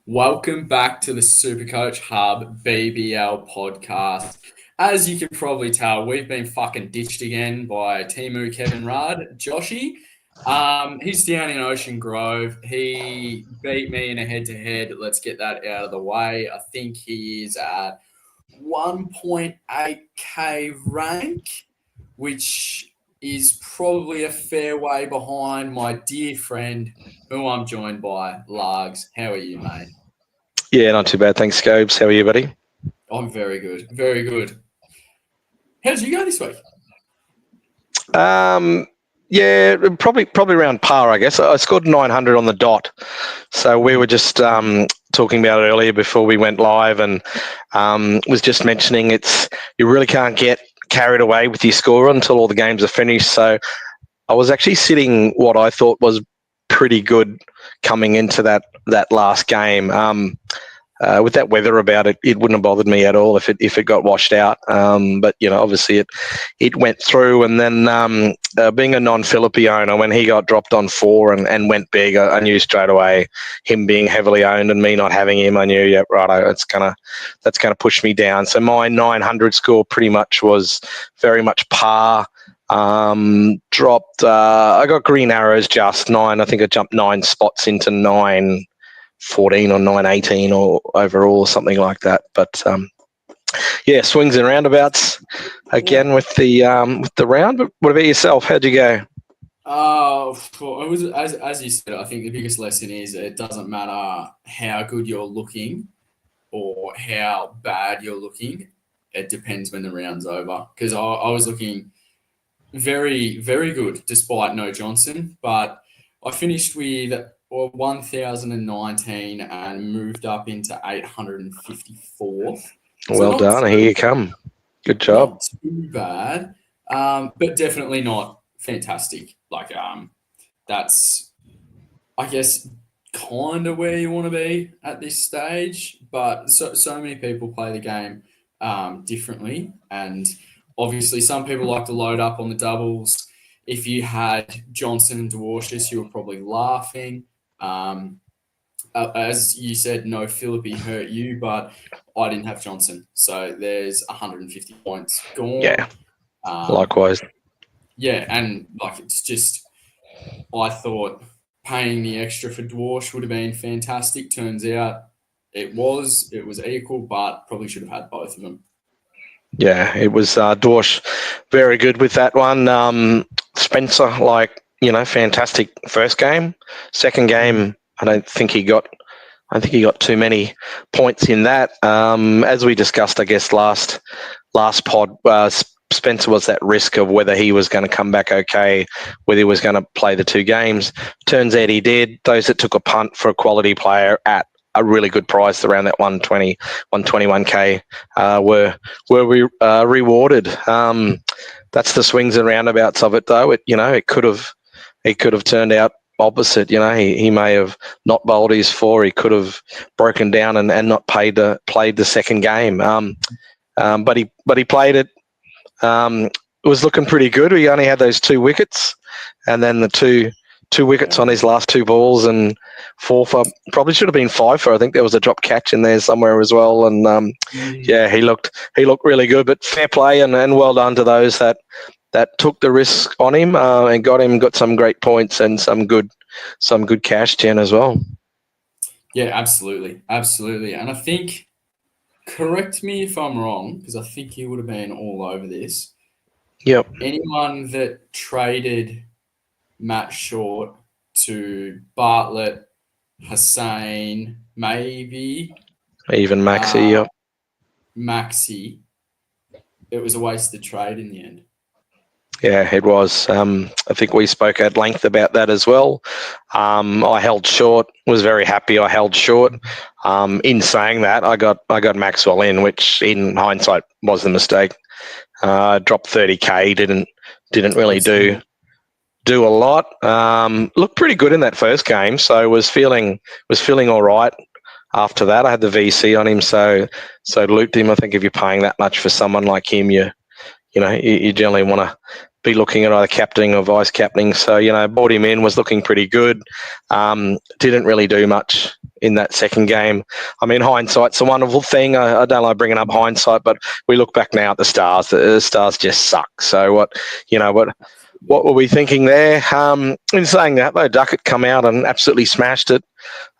Welcome back to the SuperCoach Hub BBL podcast. As you can probably tell, we've been fucking ditched again by Timu Kevin Rudd. Joshy, he's down in Ocean Grove. He beat me in a head-to-head. Let's get that out of the way. I think he is at 1.8k rank, which is probably a fair way behind my dear friend who I'm joined by, Largs. How are you, mate? Yeah, not too bad. Thanks, Scobes. How are you, buddy? I'm very good. Very good. How did you go this week? Yeah, probably around par, I guess. I scored 900 on the dot. So we were just talking about it earlier before we went live, and was just mentioning you really can't get carried away with your score until all the games are finished. So I was actually sitting what I thought was pretty good coming into that last game. With that weather about it, it wouldn't have bothered me at all if it got washed out. But obviously it went through, and then being a non-Philippi owner, when he got dropped on 4 and went big, I knew straight away, him being heavily owned and me not having him, I knew, yeah, right, that's gonna push me down. So my 900 score pretty much was very much par. Dropped. I got green arrows just 9. I think I jumped 9 spots into 914 or 918 or overall or something like that. But yeah, swings and roundabouts again with the round. But what about yourself? How'd you go? It was as you said. I think the biggest lesson is it doesn't matter how good you're looking or how bad you're looking. It depends when the round's over. Because I was looking very, very good despite no Johnson, but I finished with 1,019 and moved up into 854th. Well done. Here you come. Good job. Not too bad, but definitely not fantastic. That's, I guess, kind of where you want to be at this stage. But so many people play the game differently, and obviously some people like to load up on the doubles. If you had Johnson and Dwarshus, you were probably laughing. As you said, no Philippi hurt you, but I didn't have Johnson. So there's 150 points gone. Yeah, likewise. Yeah, and it's just, I thought paying the extra for Dwarsh would have been fantastic. Turns out it was equal, but probably should have had both of them. Yeah, it was Dorsch very good with that one. Spencer, fantastic first game. Second game, I think he got too many points in that. As we discussed, I guess last pod, Spencer was at risk of whether he was going to come back okay, whether he was going to play the 2 games. Turns out he did. Those that took a punt for a quality player at a really good price around that 120, 121k were rewarded. That's the swings and roundabouts of it, though. It could have turned out opposite. He may have not bowled his 4. He could have broken down and not played the second game. But he played it. It was looking pretty good. He only had those 2 wickets, and then the two wickets on his last 2 balls, and 4 for, probably should have been 5 for. I think there was a drop catch in there somewhere as well. And yeah, he looked really good. But fair play and well done to those that took the risk on him and got some great points and some good cash gen as well. Yeah, absolutely. And I think, correct me if I'm wrong, because I think he would have been all over this. Yep. Anyone that traded Matt Short to Bartlett, Hussain, maybe even Maxi. Yep. Maxi, it was a wasted trade in the end. Yeah, it was. I think we spoke at length about that as well. I held short. Was very happy I held short. In saying that, I got Maxwell in, which in hindsight was the mistake. Dropped 30k. Didn't really do a lot. Looked pretty good in that first game, so was feeling all right. After that, I had the VC on him, so looped him. I think if you're paying that much for someone like him, you generally want to be looking at either captaining or vice captaining. So bought him in, was looking pretty good. Didn't really do much in that second game. I mean, hindsight's a wonderful thing. I don't like bringing up hindsight, but we look back now at the Stars. The Stars just suck. So what were we thinking there? In saying that, though, Duckett come out and absolutely smashed it.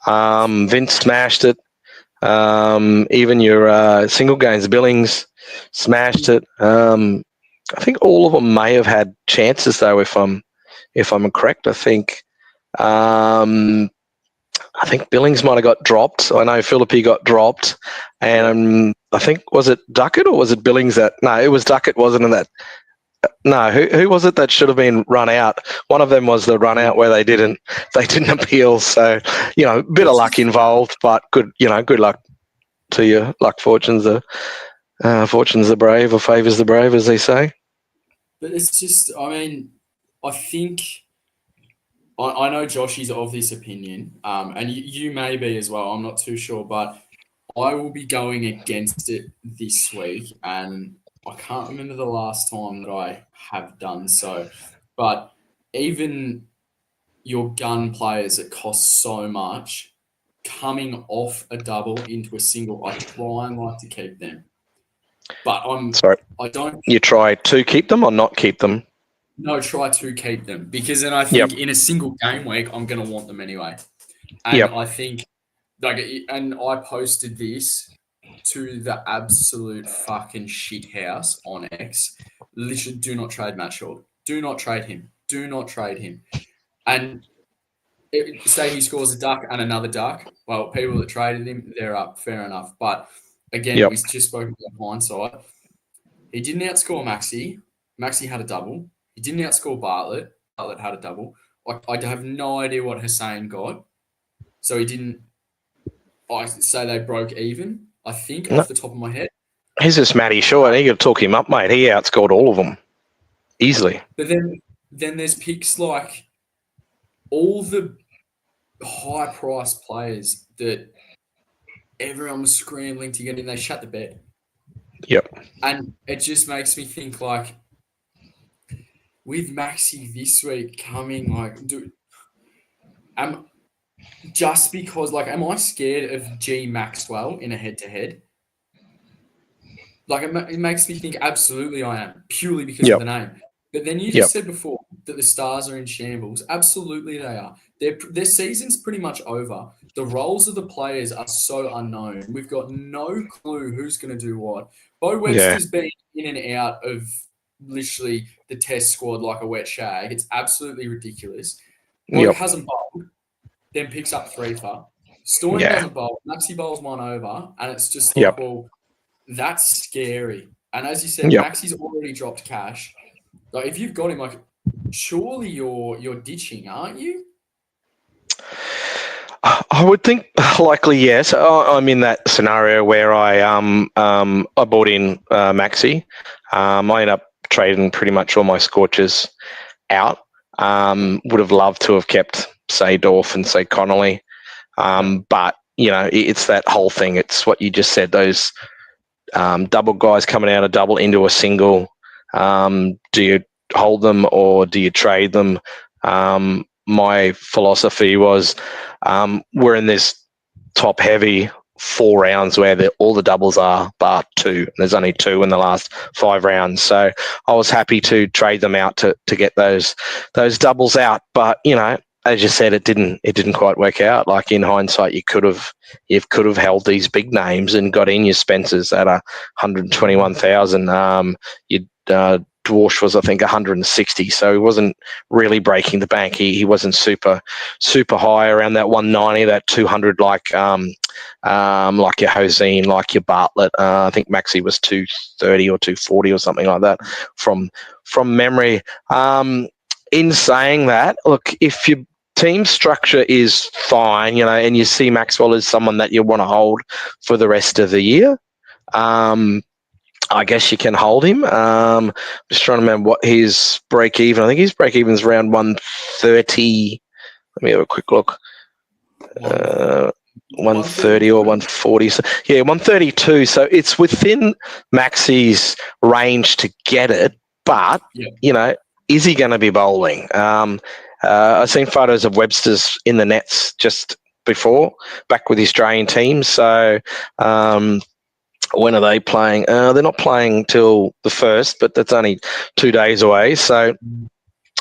Vince smashed it. Even your single games, Billings smashed it. I think all of them may have had chances, though, if I'm correct. I think Billings might have got dropped. I know Philippi got dropped, and I think, was it Duckett or was it Billings that? No, it was Duckett, wasn't it? That no, who was it that should have been run out? One of them was the run out where they didn't appeal. So a bit of luck involved, but good luck to you. Luck, fortune's the brave, or favours the brave, as they say. But it's just, I mean, I think. I know Josh is of this opinion, and you may be as well. I'm not too sure, but I will be going against it this week, and I can't remember the last time that I have done so. But even your gun players that cost so much, coming off a double into a single, I try and like to keep them. But I don't. You try to keep them or not keep them? No, try to keep them, because then I think in a single game week, I'm going to want them anyway. And I think, and I posted this to the absolute fucking shit house on X. Literally, do not trade Matt Shaw. Do not trade him. Do not trade him. And say he scores a duck and another duck. Well, people that traded him, they're up. Fair enough. But again, we just spoke about hindsight. He didn't outscore Maxi. Maxi had a double. He didn't outscore Bartlett. Bartlett had a double. I have no idea what Hussein got. So he didn't. I say they broke even, I think, off the top of my head. He's just Matty Shaw. You got to talk him up, mate. He outscored all of them easily. But then there's picks like all the high-priced players that everyone was scrambling to get in. They shut the bed. Yep. And it just makes me think, like, with Maxi this week coming, like, dude, just because, like, am I scared of G Maxwell in a head-to-head? Like, it makes me think absolutely I am, purely because of the name. But then you just said before that the Stars are in shambles. Absolutely they are. Their season's pretty much over. The roles of the players are so unknown. We've got no clue who's going to do what. Bo Webster's been in and out of literally the test squad like a wet shag. It's absolutely ridiculous. Hasn't bowled, then picks up 3 for. Storm doesn't bowl. Maxi bowls 1 over, and it's just like, well, that's scary. And as you said, Maxi's already dropped cash. Like, if you've got him, like, surely you're ditching, aren't you? I would think likely yes. I'm in that scenario where I bought in Maxi. I ended up trading pretty much all my Scorchers out. Would have loved to have kept, say, Dorf and, say, Connolly. But, it's that whole thing. It's what you just said, those double guys coming out of double into a single. Do you hold them or do you trade them? My philosophy was we're in this top heavy 4 rounds where all the doubles are bar 2. There's only 2 in the last 5 rounds. So I was happy to trade them out to get those doubles out. But, as you said, it didn't quite work out. Like, in hindsight, you could have held these big names and got in your Spencers at 121,000. Dwarsh was, I think, 160, so he wasn't really breaking the bank. He wasn't super high, around that 190, that 200, like your Hoseen, like your Bartlett. I think Maxi was 230 or 240 or something like that from memory. In saying that, look, if your team structure is fine, and you see Maxwell as someone that you want to hold for the rest of the year, I guess you can hold him. Just trying to remember what his break even. I think his break even is around 130. Let me have a quick look. 130 or 140. So, 132. So it's within Maxi's range to get it. But, is he going to be bowling? I've seen photos of Webster's in the nets just before, back with the Australian team. So when are they playing? They're not playing till the 1st, but that's only 2 days away. So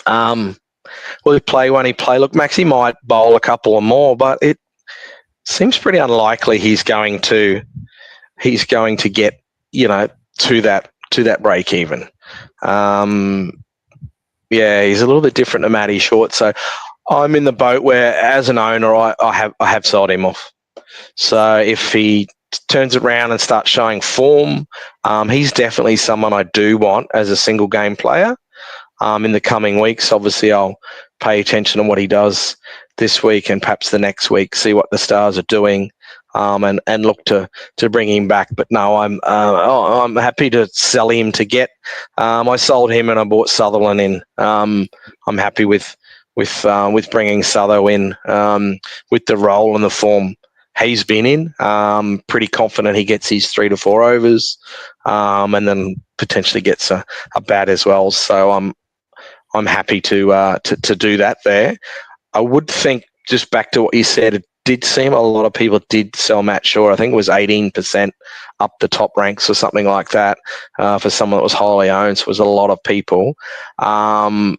will he play when he play? Look, Maxi might bowl a couple or more, but it seems pretty unlikely he's going to get, to that break even. He's a little bit different to Matty Short. So I'm in the boat where, as an owner, I have sold him off. So if he turns it around and starts showing form, he's definitely someone I do want as a single game player. In the coming weeks, obviously, I'll pay attention to what he does this week and perhaps the next week, see what the Stars are doing, and look to bring him back. But no, I'm happy to sell him to get. I sold him and I bought Sutherland in. I'm happy with bringing Sutho in with the role and the form he's been in. Pretty confident he gets his 3 to 4 overs, and then potentially gets a bat as well. So I'm happy to do that there. I would think, just back to what you said, it did seem a lot of people did sell Matt Shaw. I think it was 18% up the top ranks or something like that for someone that was highly owned. So it was a lot of people. If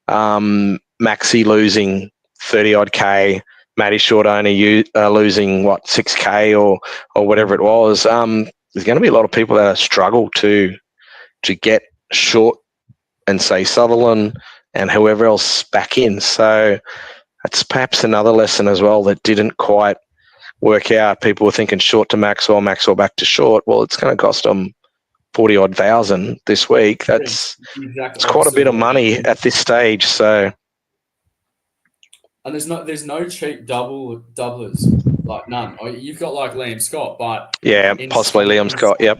Maxi losing 30 odd K, Matty Short only losing 6K or whatever it was, there's going to be a lot of people that struggle to get Short and say Sutherland and whoever else back in. So that's perhaps another lesson as well that didn't quite work out. People were thinking Short to Maxwell back to Short. Well, it's going to cost them 40 odd thousand this week. It's quite a bit of money at this stage. So, and there's no cheap doublers, like none. You've got like Liam Scott, but possibly Liam Scott. Yep.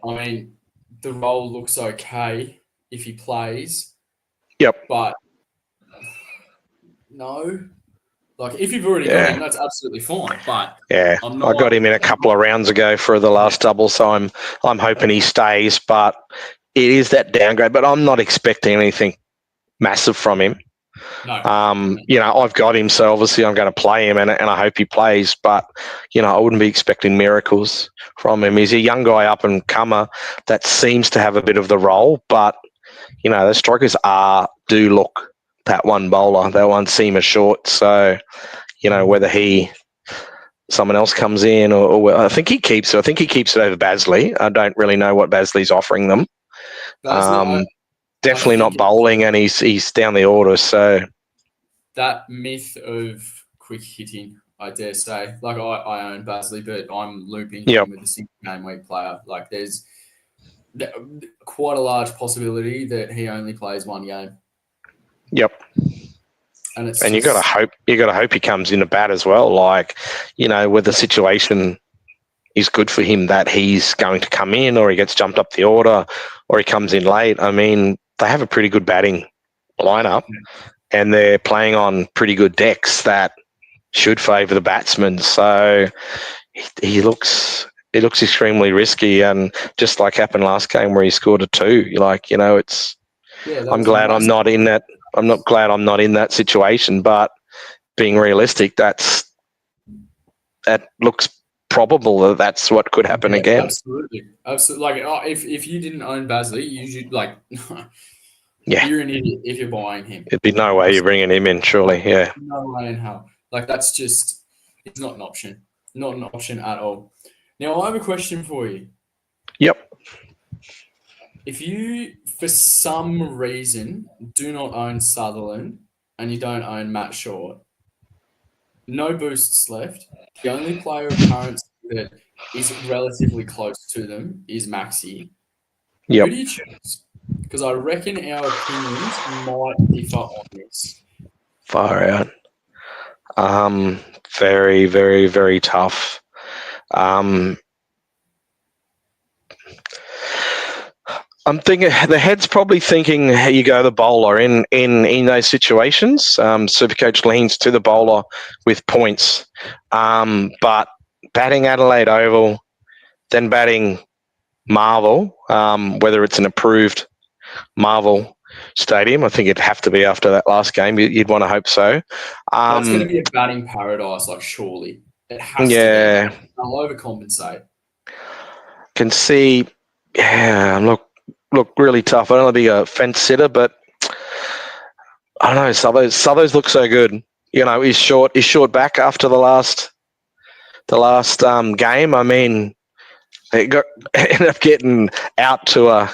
I mean, the role looks okay if he plays. Yep. But no, like if you've already got him, that's absolutely fine. But I got him in a couple of rounds ago for the last double, so I'm hoping he stays. But it is that downgrade. But I'm not expecting anything massive from him. No. I've got him, so obviously I'm going to play him, and I hope he plays. But I wouldn't be expecting miracles from him. He's a young guy, up and comer that seems to have a bit of the role, but the strikers do look that one bowler, that one seamer Short. So whether someone else comes in or I think he keeps it. I think he keeps it over Bazley. I don't really know what Bazley's offering them. Definitely not bowling, and he's down the order. So that myth of quick hitting, I dare say, like I own Bazley, but I'm looping him with a single game week player. Like there's quite a large possibility that he only plays one game. Yep. And you got to hope he comes in a bat as well. Like, where the situation is good for him, that he's going to come in, or he gets jumped up the order, or he comes in late. I mean, they have a pretty good batting lineup, and they're playing on pretty good decks that should favour the batsman. So he looks extremely risky, and just like happened last game where he scored a 2. I'm glad I'm not in that. I'm not glad I'm not in that situation, but being realistic, that looks probable that's what could happen again. Absolutely. Like if you didn't own Bazley, you should you're an idiot if you're buying him. It'd be no way you're bringing him in, surely. Yeah. No way in hell. Like that's just, it's not an option. Not an option at all. Now I have a question for you. Yep. If you, for some reason, do not own Sutherland and you don't own Matt Short, no boosts left. The only player of currency that is relatively close to them is Maxi. Yep. Who do you choose? Because I reckon our opinions might differ on this. Far out. Very, very, very tough. I'm thinking the head's probably thinking you go the bowler in those situations. SuperCoach leans to the bowler with points, but batting Adelaide Oval, then batting Marvel, whether it's an approved Marvel, stadium. I think it'd have to be after that last game. You'd want to hope so. That's going to be a batting paradise, like, surely. It has to Yeah. be. I'll overcompensate. Can see, look, really tough. I don't want to be a fence sitter, but I don't know. Sothos look so good. You know, he's short back after the last game. I mean, it ended up getting out to a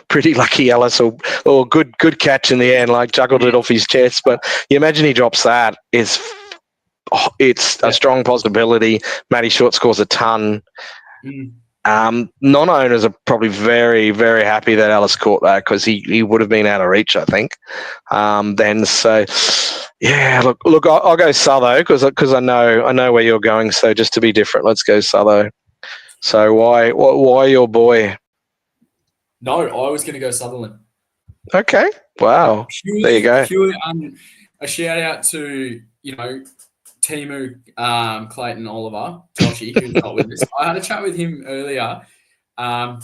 pretty lucky Ellis or good catch in the end, like juggled it off his chest. But you imagine he drops that, it's a strong possibility. Matty Short scores a ton. Non-owners are probably very, very happy that Ellis caught that because he would have been out of reach, I think. Then so, yeah. Look, I'll go Sutho because I know where you're going. So just to be different, let's go Sutho. So why your boy? No, I was going to go Sutherland. Okay. Wow. There you go. Purely, a shout out to, Timu, Clayton Oliver, Joshy, who's not with us. I had a chat with him earlier, and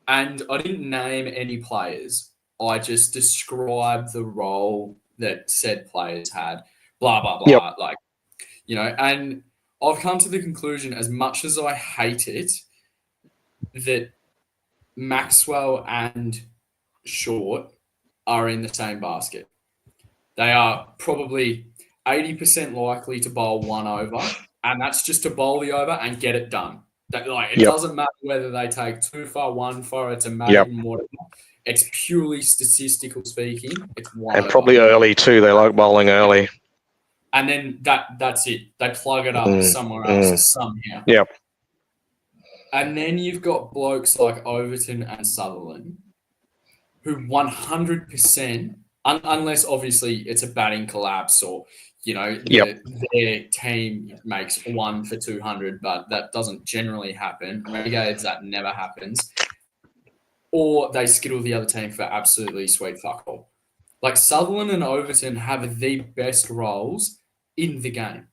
I didn't name any players. I just described the role that said players had, blah, blah, blah. Yep. And I've come to the conclusion, as much as I hate it, that Maxwell and Short are in the same basket. They are probably 80% likely to bowl one over, and that's just to bowl the over and get it done. It doesn't matter whether they take 2 for 1 for, it's a Maiden, whatever. It's purely statistical speaking. It's one and over. Probably early too. They like bowling early. And then that's it. They plug it up somewhere else somehow. Yep. And then you've got blokes like Overton and Sutherland, who 100%, unless obviously it's a batting collapse or, their team makes 1 for 200, but that doesn't generally happen. Renegades, that never happens. Or they skittle the other team for absolutely sweet fuck all. Like, Sutherland and Overton have the best roles in the game.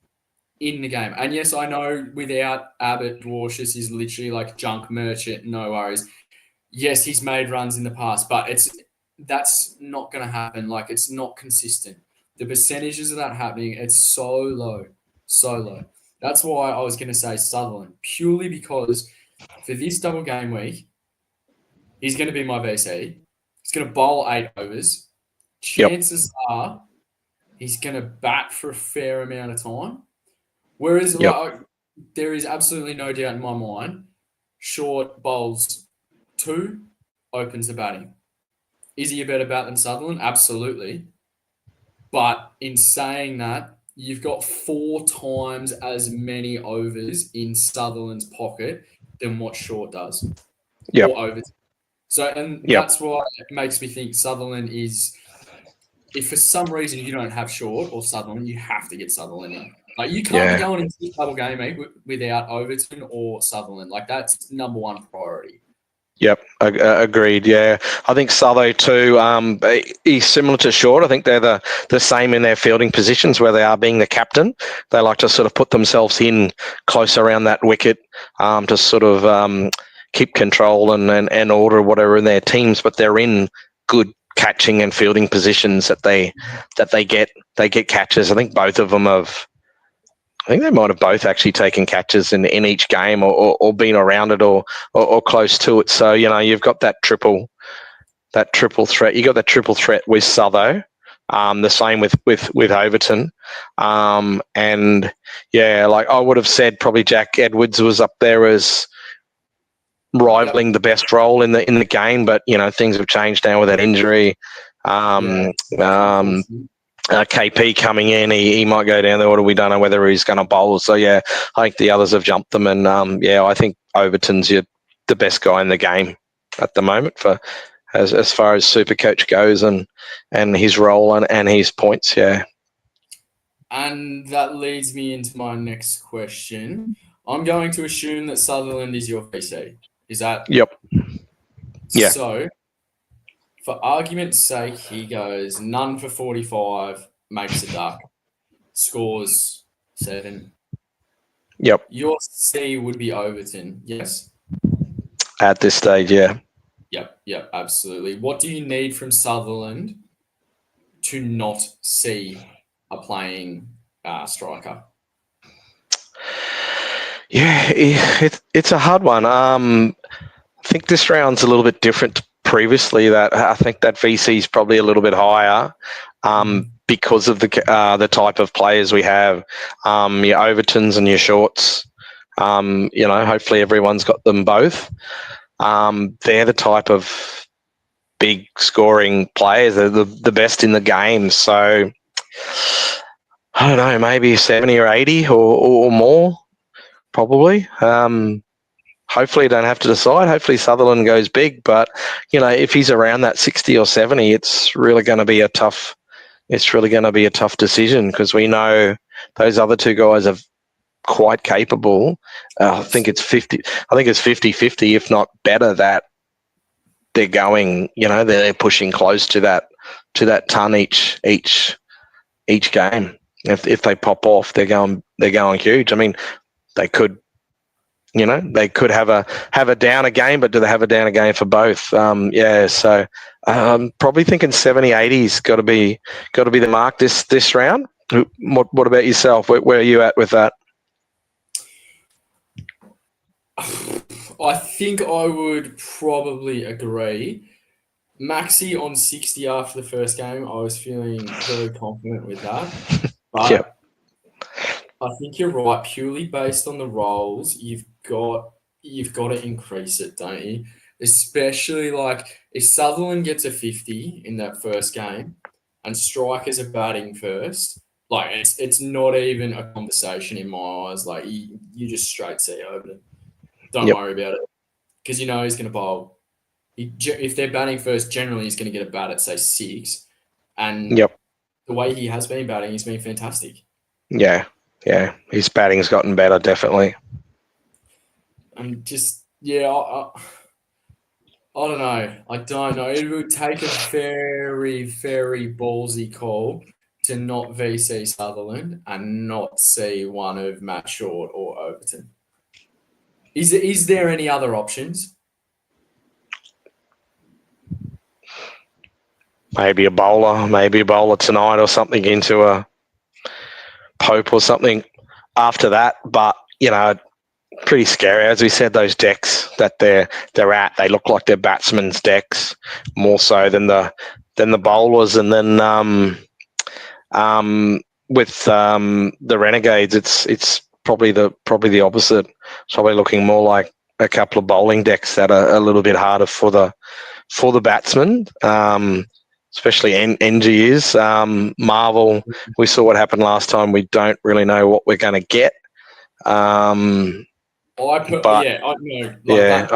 And yes, I know without Abbott, Dwarshus is literally like junk merchant, no worries. Yes, he's made runs in the past, but that's not going to happen. Like, it's not consistent. The percentages of that happening, it's so low. That's why I was going to say Sutherland, purely because for this double game week, he's going to be my VC. He's going to bowl 8 overs. Chances are he's going to bat for a fair amount of time. Whereas there is absolutely no doubt in my mind, Short bowls 2, opens the batting. Is he a better bat than Sutherland? Absolutely. But in saying that, you've got 4 times as many overs in Sutherland's pocket than what Short does. Yep. Or overs. So, that's why it makes me think Sutherland is, if for some reason you don't have Short or Sutherland, you have to get Sutherland in. Like, you can't be going into the double game, mate, without Overton or Sutherland. Like, that's number 1 priority. Yep, agreed. Yeah, I think Sutho too. He's similar to Short. I think they're the same in their fielding positions where they are being the captain. They like to sort of put themselves in close around that wicket to sort of keep control and order whatever in their teams. But they're in good catching and fielding positions that they get catches. I think both of them have. I think they might have both actually taken catches in each game or been around it or close to it. So, you've got that triple threat. You got that triple threat with Sutho. The same with Overton. And like I would have said, probably Jack Edwards was up there as rivaling the best role in the game, but things have changed now with that injury. KP coming in, he might go down the order. We don't know whether he's going to bowl. So, I think the others have jumped them. And, I think Overton's the best guy in the game at the moment for as far as SuperCoach goes and his role and his points, And that leads me into my next question. I'm going to assume that Sutherland is your VC. Is that? Yep. Yeah. So, for argument's sake, he goes none for 45, makes a duck, scores 7. Yep. Your C would be Overton, yes? At this stage, yeah. Yep, absolutely. What do you need from Sutherland to not see a playing striker? Yeah, it's a hard one. I think this round's a little bit different to previously. That I think that VC is probably a little bit higher because of the type of players we have. Your Overtons and your Shorts. Hopefully everyone's got them both. They're the type of big scoring players. They're the best in the game. So I don't know, maybe 70 or 80 or more, probably. Hopefully you don't have to decide. Hopefully Sutherland goes big, but if he's around that 60 or 70, it's really going to be a tough decision, because we know those other two guys are quite capable. I think it's 50-50, if not better, that they're going, they're pushing close to that ton each game. If they pop off, they're going huge. I mean, they could have a downer game, but do they have a downer game for both? So I'm probably thinking 70-80's got to be the mark this round. What about yourself? Where are you at with that? I think I would probably agree. Maxi on 60 after the first game, I was feeling very confident with that. But Yep. I think you're right. Purely based on the roles, you've got to increase it, don't you? Especially like if Sutherland gets a 50 in that first game and strikers are batting first, like it's not even a conversation in my eyes. Like you just straight see over them. Don't worry about it, because he's going to bowl. If they're batting first, generally he's going to get a bat at say 6, and the way he has been batting, he's been fantastic. Yeah, his batting's gotten better, definitely. And just I don't know. I don't know. It would take a very, very ballsy call to not VC Sutherland and not see one of Matt Short or Overton. Is there any other options? Maybe a bowler tonight or something into a Pope or something after that. But, pretty scary. As we said, those decks that they're at, they look like they're batsmen's decks more so than the bowlers. And then with the Renegades, it's probably the opposite. It's probably looking more like a couple of bowling decks that are a little bit harder for the batsmen. Especially NG is. Marvel, we saw what happened last time. We don't really know what we're going to get. I know. I'd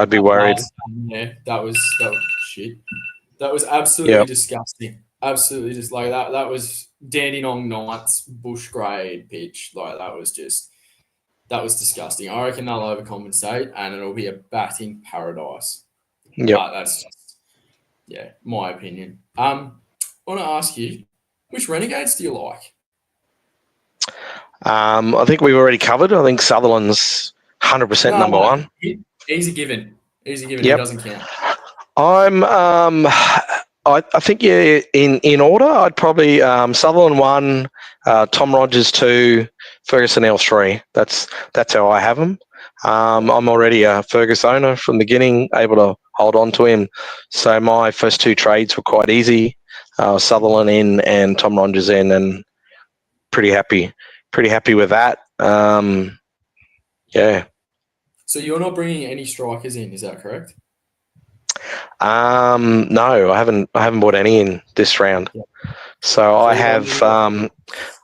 be worried. That was shit. That was absolutely disgusting. Absolutely, just like that. That was Dandenong Knights bush grade pitch. Like that was disgusting. I reckon they'll overcompensate, and it'll be a batting paradise. Yep. But that's just, my opinion. I want to ask you, which Renegades do you like? I think we've already covered. I think Sutherland's 100% number one. He's a given. Yep. He doesn't count. I think in order, I'd probably Sutherland 1, Tom Rogers 2, Ferguson L 3. That's how I have him. I'm already a Fergus owner from the beginning, able to hold on to him. So my first 2 trades were quite easy. Sutherland in and Tom Rogers in, and pretty happy with that. So you're not bringing any strikers in, is that correct? No, I haven't bought any in this round. Yep. So I have hung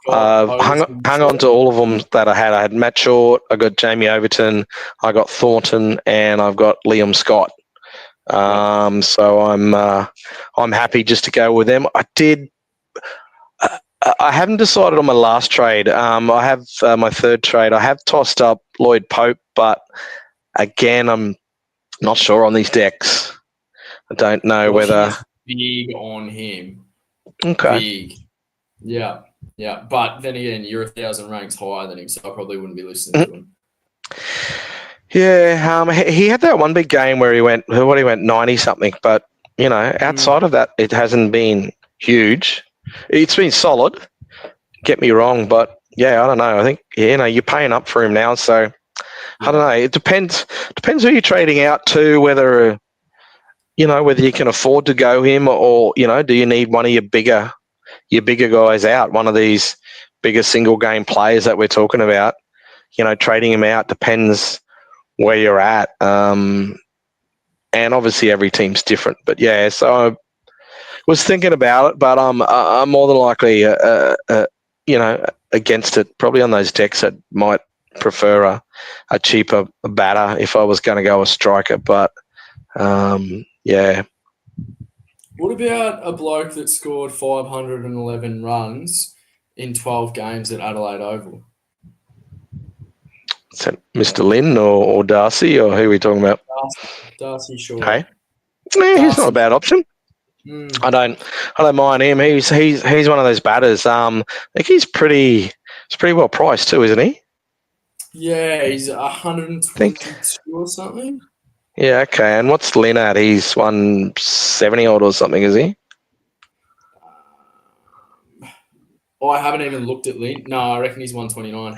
on to all of them that I had. I had Matt Short, I got Jamie Overton, I got Thornton, and I've got Liam Scott. So I'm happy just to go with them. I haven't decided on my last trade. I have my third trade. I have tossed up Lloyd Pope, but again, I'm not sure on these decks. I don't know whether big on him. Okay. Big. Yeah. But then again, you're 1,000 ranks higher than him, so I probably wouldn't be listening to him. Yeah, he had that one big game where he went 90 something, but outside of that, it hasn't been huge. It's been solid. Get me wrong, but yeah, I don't know. I think you're paying up for him now, so I don't know. It depends who you're trading out to, whether you can afford to go him, or do you need one of your bigger guys out, one of these bigger single game players that we're talking about. Trading him out depends where you're at. And obviously every team's different. But yeah, so I was thinking about it, but I'm more than likely, against it. Probably on those decks that might prefer a cheaper batter if I was going to go a striker. But yeah. What about a bloke that scored 511 runs in 12 games at Adelaide Oval? Is that Mr. Lynn or Darcy, or who are we talking about? Darcy Short. Hey, he's not a bad option. I don't mind him. He's one of those batters. I think he's pretty well priced too, isn't he? Yeah, he's 122 or something. Yeah, okay. And what's Lynn at? He's 170 odd or something, is he? I haven't even looked at Lynn. No, I reckon he's 129.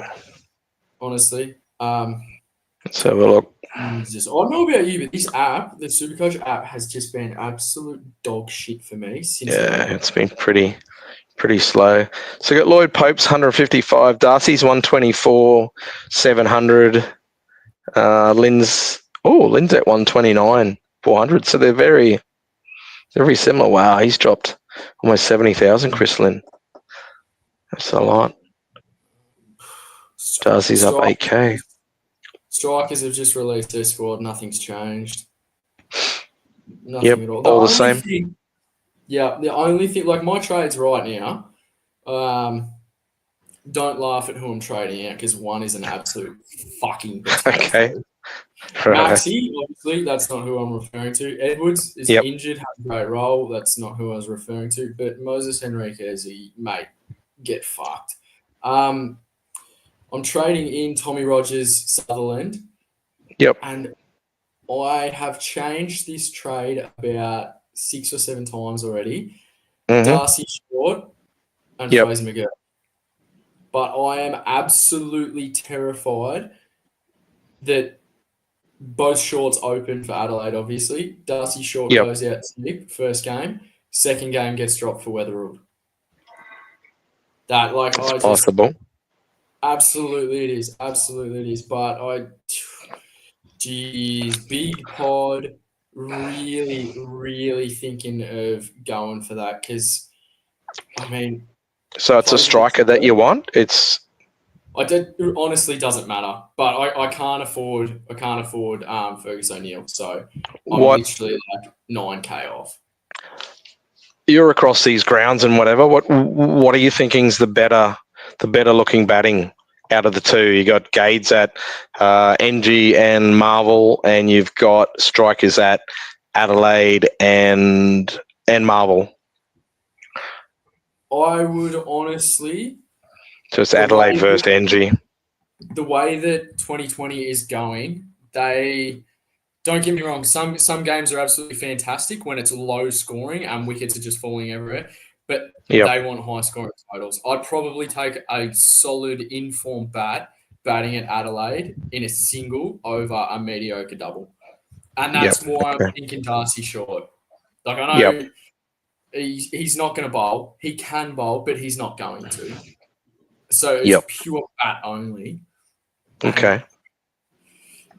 Honestly. Let's have a look. Jesus. I don't know about you, but this app, the SuperCoach app, has just been absolute dog shit for me. It's been pretty slow. So got Lloyd Pope's 155, Darcy's 124, 700. Lynn's at 129, 400. So they're very similar. Wow, he's dropped almost 70,000, Chris Lynn. That's a lot. Darcy's up 8K. Strikers have just released their squad. Nothing's changed. Nothing at all. All the same. The only thing, like my trades right now, don't laugh at who I'm trading out because one is an absolute fucking potato. Okay. Right. Maxi, obviously, that's not who I'm referring to. Edwards is injured, has a great role. That's not who I was referring to. But Moses Henriquez, mate, get fucked. I'm trading in Tommy Rogers Sutherland. Yep. And I have changed this trade about 6 or 7 times already. Darcy Short and Fraser McGurk. But I am absolutely terrified that both Shorts open for Adelaide, obviously. Darcy Short goes out snip first game. Second game gets dropped for Weatherald. It's possible. Absolutely it is. Absolutely it is. But big pod, really, really thinking of going for that because, So it's a striker that you want? It honestly doesn't matter, but I can't afford Fergus O'Neill, so I'm literally like 9K off. You're across these grounds and whatever. What are you thinking is the better looking batting out of the two? You got Gades at NG and Marvel, and you've got strikers at Adelaide and Marvel. I would honestly. So it's Adelaide versus NG. The way that 2020 is going, don't get me wrong, some games are absolutely fantastic when it's low scoring and wickets are just falling everywhere, but they want high scoring totals. I'd probably take a solid informed batting at Adelaide in a single over a mediocre double. And that's why I'm thinking Darcy Short. Like, I know he's not going to bowl. He can bowl, but he's not going to. So it's pure bat only. Okay.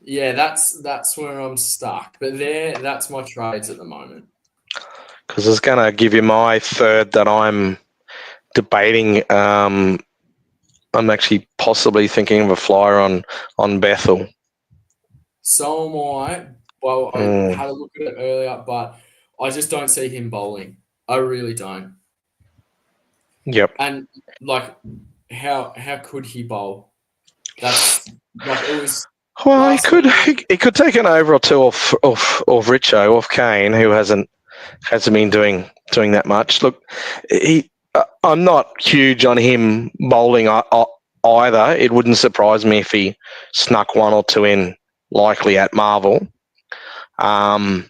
Yeah, that's where I'm stuck. But that's my trades at the moment. Because I was going to give you my third that I'm debating. I'm actually possibly thinking of a flyer on Bethel. So am I. Well, I had a look at it earlier, but I just don't see him bowling. I really don't. Yep. And how could he bowl? That's it was. Well, he could take an over or two off Richo, off Kane, who hasn't been doing that much. Look, I'm not huge on him bowling either. It wouldn't surprise me if he snuck one or two in likely at Marvel. But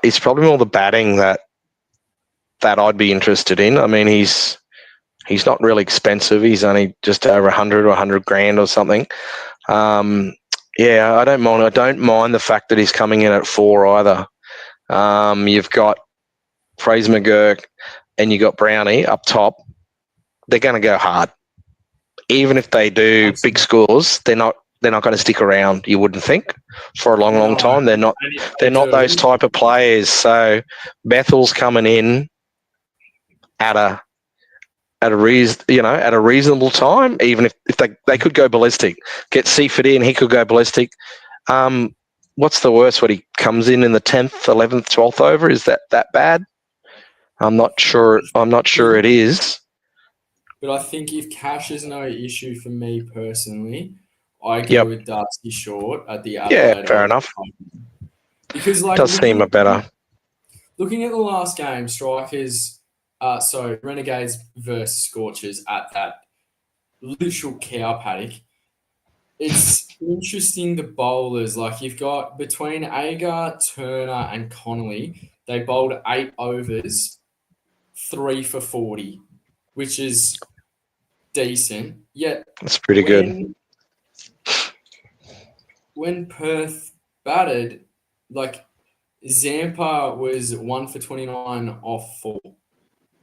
it's probably more the batting that I'd be interested in. I mean, he's not really expensive. He's only just over 100 or 100 grand or something. I don't mind. I don't mind the fact that he's coming in at 4 either. You've got Fraser McGurk and you got Brownie up top. They're going to go hard. Even if they do big scores, they're not going to stick around. You wouldn't think for a long time. They're not. They're not those type of players. So Bethel's coming in at a reasonable time. Even if they could go ballistic, get Seaford in, he could go ballistic. What's the worst? What he comes in the 10th, 11th, 12th over? Is that bad? I'm not sure. It is. But I think if cash is no issue for me personally, I go with Darcy Short at the Adelaide. Yeah, fair enough. Because does seem a better. Looking at the last game, strikers, Renegades versus Scorchers at that literal cow paddock. It's interesting the bowlers. Like you've got between Agar, Turner, and Connolly, they bowled 8 overs, 3 for 40, which is decent. Yet that's pretty good. When Perth batted, like Zampa was 1 for 29 off 4.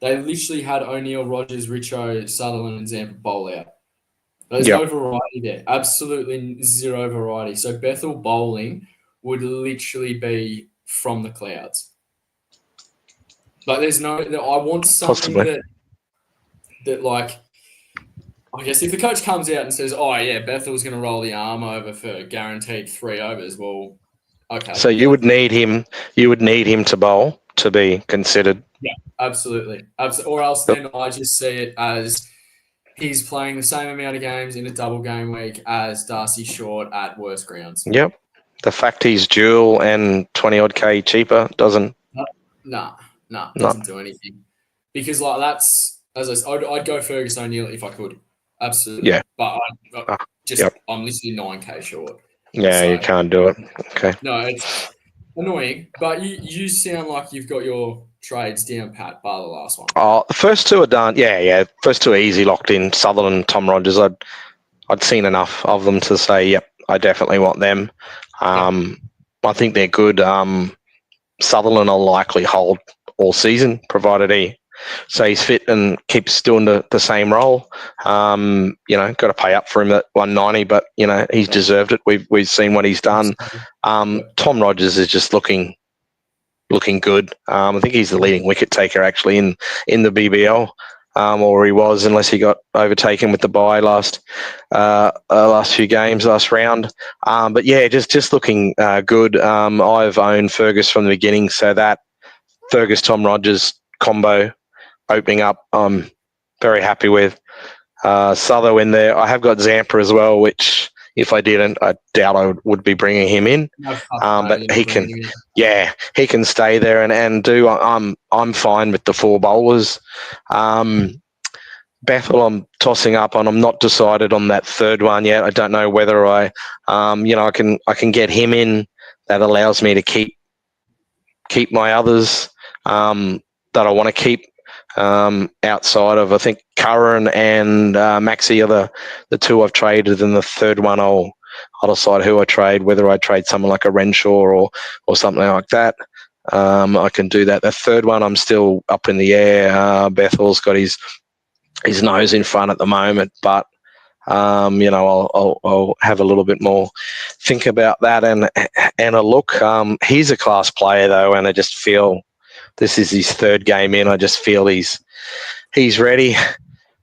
They literally had O'Neill, Rogers, Richo, Sutherland, and Zampa bowl out. There's no variety there. Absolutely zero variety. So Bethel bowling would literally be from the clouds. Like there's no. I want something that like. I guess if the coach comes out and says, "Oh yeah, Bethel's going to roll the arm over for guaranteed 3 overs," well, okay. So you would need him. You would need him to bowl to be considered. Yeah, absolutely. Or else then I just see it as he's playing the same amount of games in a double game week as Darcy Short at worse grounds. Yep. The fact he's dual and 20 odd K cheaper doesn't. Doesn't do anything. Because like that's as I said, I'd go Fergus O'Neill if I could. Absolutely. Yeah. But I'm literally 9K short. Yeah, so, you can't do it. Okay. No, it's annoying. But you sound like you've got your trades down pat, bar the last one. Oh, the first 2 are done. Yeah. First 2 are easy, locked in. Sutherland, Tom Rogers. I'd seen enough of them to say, yep, I definitely want them. I think they're good. Sutherland will likely hold all season, provided he stays fit and keeps doing the same role. Got to pay up for him at 190, but he's deserved it. We've seen what he's done. Tom Rogers is just looking good. I think he's the leading wicket taker actually in the BBL, or he was, unless he got overtaken with the bye last few games, last round. But yeah, just looking good. I've owned Fergus from the beginning, so that Fergus Tom Rogers combo opening up, I'm very happy with. Souther in there. I have got Zampa as well, which if I didn't, I doubt I would be bringing him in. But he can stay there and do. I'm fine with the 4 bowlers. Bethel, I'm tossing up on. I'm not decided on that 3rd one yet. I don't know whether I can get him in. That allows me to keep my others that I want to keep. Outside of, I think Curran and Maxi are the 2 I've traded, and the 3rd one I'll decide who I trade, whether I trade someone like a Renshaw or something like that. I can do that. The 3rd one I'm still up in the air. Bethel's got his nose in front at the moment, but I'll have a little bit more think about that and a look. He's a class player though, and I just feel this is his 3rd game in. I just feel he's ready.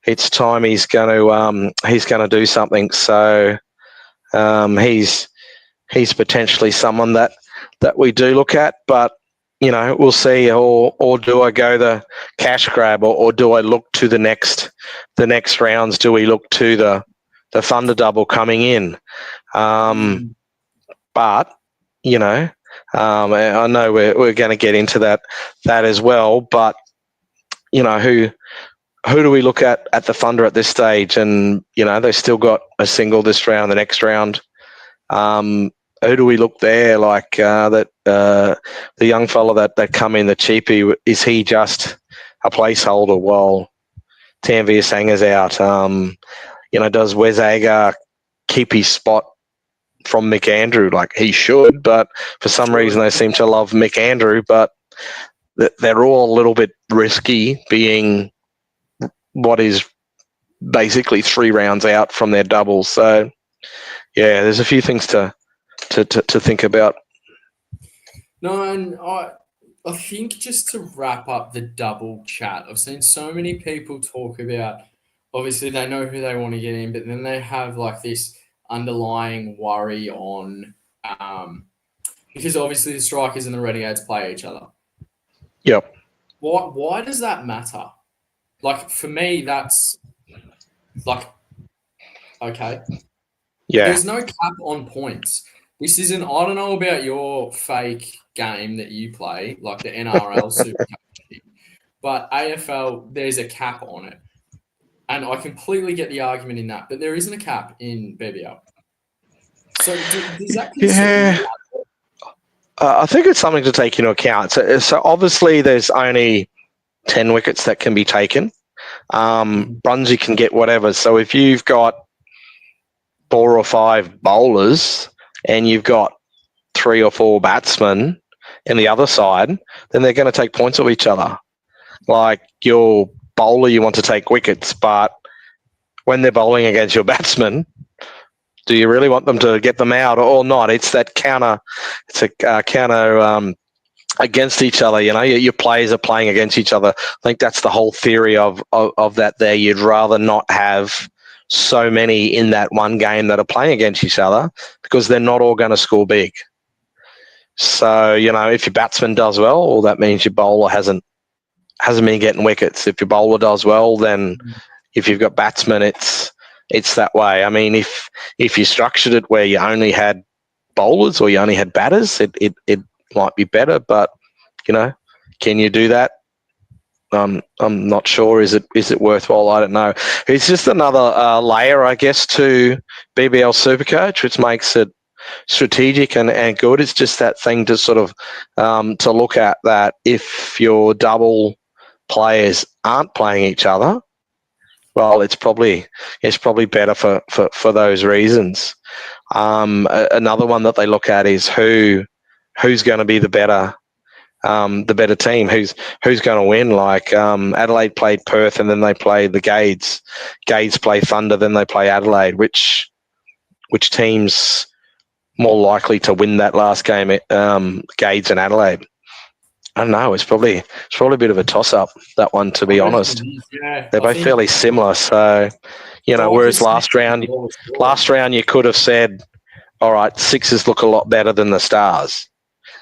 It's time he's going to do something. So he's potentially someone that we do look at, but we'll see. Or do I go the cash grab, or do I look to the next rounds? Do we look to the Thunder double coming in? But I know we're going to get into that as well, but who do we look at the Thunder at this stage? And they've still got a single this round, the next round. Who do we look there? Like the young fella that come in, the cheapie, is he just a placeholder while Tanvir Sanger's out? Does Wes Agar keep his spot from Mick Andrew? Like, he should, but for some reason they seem to love Mick Andrew, but they're all a little bit risky, being what is basically 3 rounds out from their doubles. So, yeah, there's a few things to think about. No, and I think just to wrap up the double chat, I've seen so many people talk about, obviously they know who they want to get in, but then they have like this underlying worry on, because obviously the strikers and the renegades play each other. Yep. Why does that matter? Like, for me, that's like, okay. Yeah. There's no cap on points. This isn't, I don't know about your fake game that you play, like the NRL SuperCoach, but AFL, there's a cap on it. And I completely get the argument in that, but there isn't a cap in BBL. So does that concern you? I think it's something to take into account. So obviously there's only 10 wickets that can be taken. Brunsey can get whatever. So if you've got 4 or 5 bowlers and you've got 3 or 4 batsmen in the other side, then they're going to take points of each other. Like, your bowler, you want to take wickets, but when they're bowling against your batsman, do you really want them to get them out or not? It's that counter. It's a counter against each other. Your players are playing against each other. I think that's the whole theory of that. There, you'd rather not have so many in that one game that are playing against each other, because they're not all going to score big. So if your batsman does well that means your bowler hasn't been getting wickets. If your bowler does well, then if you've got batsmen, it's that way. I mean, if you structured it where you only had bowlers or you only had batters, it might be better. But can you do that? I'm not sure. Is it worthwhile? I don't know. It's just another layer, I guess, to BBL SuperCoach, which makes it strategic and good. It's just that thing to sort of to look at, that if your double players aren't playing each other, well, it's probably better for those reasons. Another one that they look at is who's going to be the better team, who's going to win. Like, Adelaide played Perth and then they played the Gades. Gades play Thunder, then they play Adelaide. Which team's more likely to win that last game? Gades and Adelaide. I don't know. It's probably a bit of a toss up, that one, to be honest. Yeah, they're both fairly similar. So, whereas last round you could have said, all right, sixes look a lot better than the Stars.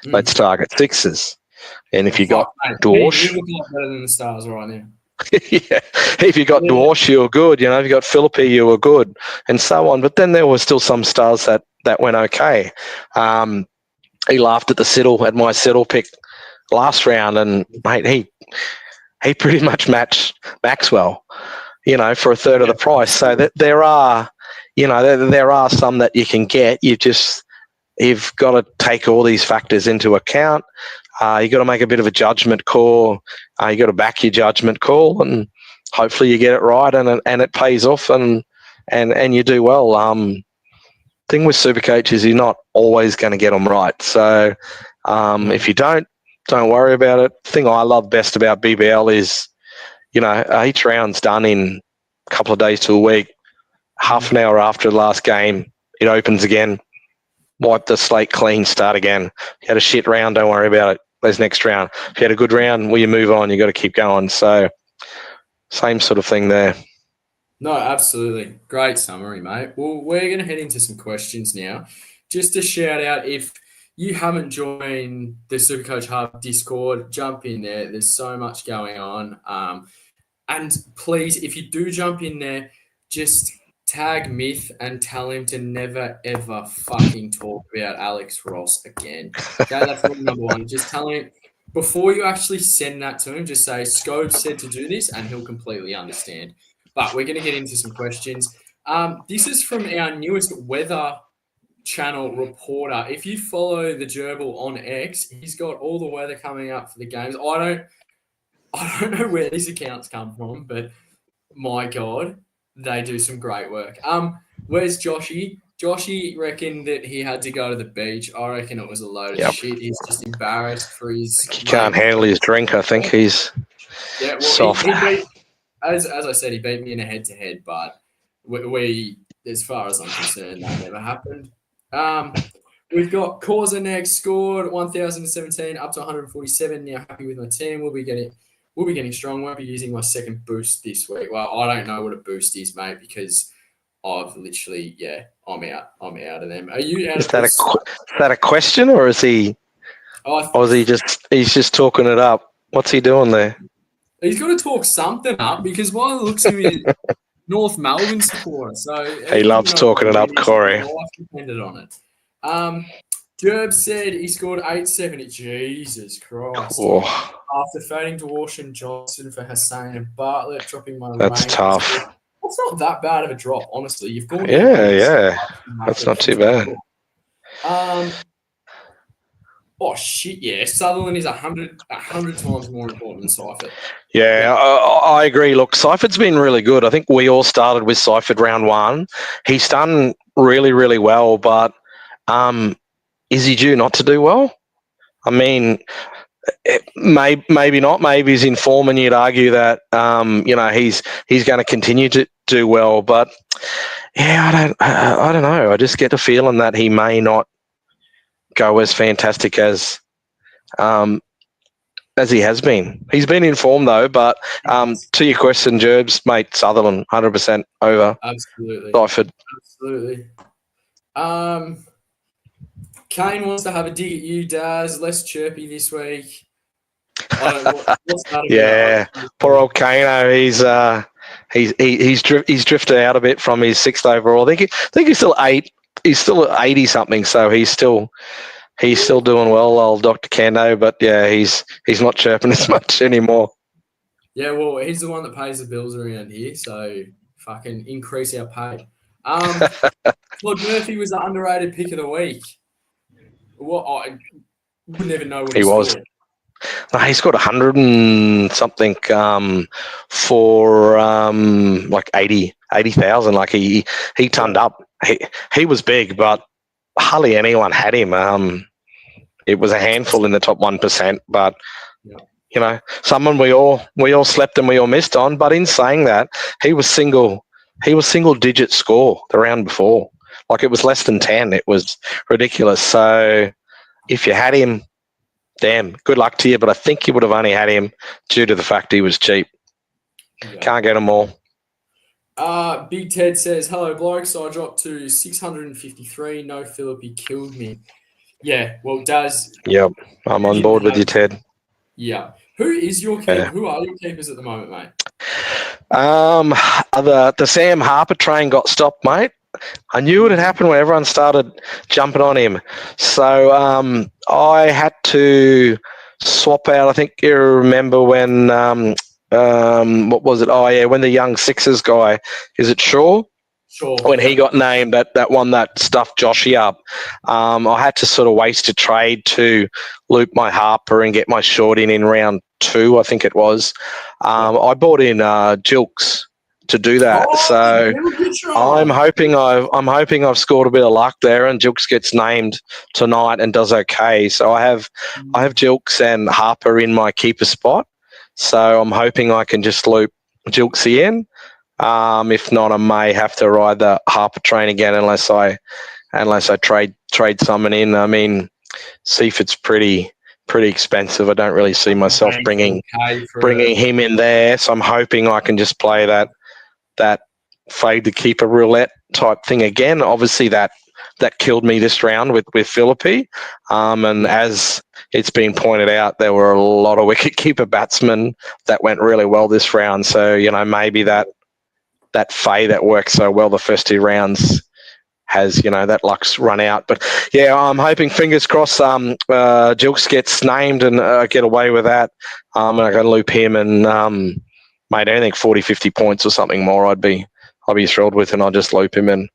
Let's target sixes. And if you got Dorsch, you look a lot better than the Stars right now. Yeah, if you got Dorsch, you were good. If you got Philippi, you were good, and so on. But then there were still some Stars that went okay. He laughed at my Siddle pick last round, and mate, he pretty much matched Maxwell, for a third of the price. So that there are some that you can get. You've got to take all these factors into account. You've got to make a bit of a judgment call. You've got to back your judgment call, and hopefully you get it right, and it pays off, and you do well. Thing with SuperCoach is you're not always going to get them right. So if you don't worry about it. The thing I love best about BBL is, each round's done in a couple of days to a week. Half an hour after the last game, it opens again. Wipe the slate clean, start again. If you had a shit round, don't worry about it. There's next round. If you had a good round, well, you move on. You got to keep going. So, same sort of thing there. No, absolutely. Great summary, mate. Well, we're going to head into some questions now. Just a shout out, if you haven't joined the SuperCoach Hub Discord, jump in there. There's so much going on. And please, if you do jump in there, just tag Myth and tell him to never, ever fucking talk about Alex Ross again. Okay, that's rule number one. Just tell him, before you actually send that to him, just say, Scobey said to do this, and he'll completely understand. But we're going to get into some questions. This is from our newest weather channel reporter. If you follow the Gerbil on X, he's got all the weather coming up for the games. I don't know where these accounts come from, but my God, they do some great work. Where's Joshy? Joshy reckoned that he had to go to the beach. I reckon it was a load of shit. He's just embarrassed for his. He can't handle his drink. I think he's soft. He beat, as I said, he beat me in a head-to-head, but we as far as I'm concerned, that never happened. We've got Causa next, scored 1,017 up to 147. Now happy with my team. We'll be getting strong. Won't be using my second boost this week. Well, I don't know what a boost is, mate, because I've literally, I'm out. I'm out of them. Are you out Is of that this? is that a question, or is he? Or is he's just talking it up? What's he doing there? He's got to talk something up because by the looks of it, North Melbourne supporter. So he loves talking it up, Corey. Life depended on it. Gerb said he scored 870. Jesus Christ. Oh. After fading to Washington Johnson for Hassan and Bartlett, dropping my That's rank. tough. That's not that bad of a drop, honestly. You've gone Yeah. That's not too bad. Oh shit! Yeah, Sutherland is 100 times more important than Seifert. Yeah, I agree. Look, Seiferd's been really good. I think we all started with Seifert round one. He's done really, really well, but is he due not to do well? I mean, maybe not. Maybe he's in form, and you'd argue that he's going to continue to do well. But yeah, I don't know. I just get the feeling that he may not go as fantastic as he has been. He's been in form though. But to your question, Gerbs, mate, Sutherland 100% over. Absolutely. Seifert. Absolutely. Kane wants to have a dig at you, Daz. Less chirpy this week. What's that about? Yeah, poor old Kano. He's drifted out a bit from his 6th overall. I think he's still 8. He's still at 80 something. So he's still doing well, old Dr. Kano. But yeah, he's not chirping as much anymore. Yeah, well, he's the one that pays the bills around here. So fucking increase our pay. Claude Murphy was the underrated pick of the week. Well, I would never know what he was. No, he scored 100 and something for like 80,000. Like he turned up. He was big, but hardly anyone had him. It was a handful in the top 1%, but someone we all slept and we all missed on. But in saying that, he was single digit score the round before. Like it was less than 10. It was ridiculous. So if you had him, damn, good luck to you. But I think you would have only had him due to the fact he was cheap. Yeah. Can't get them all. Big Ted says, hello, blokes. I dropped to 653. No, Philip, he killed me. Yeah, well, Daz. Yep, I'm on board with you, Ted. Yeah. Who is your keeper? Who are your keepers at the moment, mate? The Sam Harper train got stopped, mate. I knew it had happened when everyone started jumping on him. So I had to swap out. I think you remember when, what was it? Oh, yeah, when the young Sixers guy, is it Shaw? Sure. When he got named, that one that stuffed Joshy up. I had to sort of waste a trade to loop my Harper and get my short in round 2, I think it was. I bought in Jilks to do that. So I'm hoping I've scored a bit of luck there, and Jilks gets named tonight and does okay. So I have Jilks and Harper in my keeper spot. So I'm hoping I can just loop Jilksy in. If not, I may have to ride the Harper train again unless I trade someone in. I mean, Seiford's pretty expensive. I don't really see myself bringing him in there. So I'm hoping I can just play that fade the keeper roulette type thing again. Obviously that killed me this round with Philippi. And as it's been pointed out, there were a lot of wicket keeper batsmen that went really well this round. So, maybe that fade that worked so well the first 2 rounds has, that luck's run out. But yeah, I'm hoping, fingers crossed, Jilks gets named and get away with that. And I can loop him and, mate, anything 40, 50 points or something more, I'd be I'll be thrilled with, and I'll just loop him and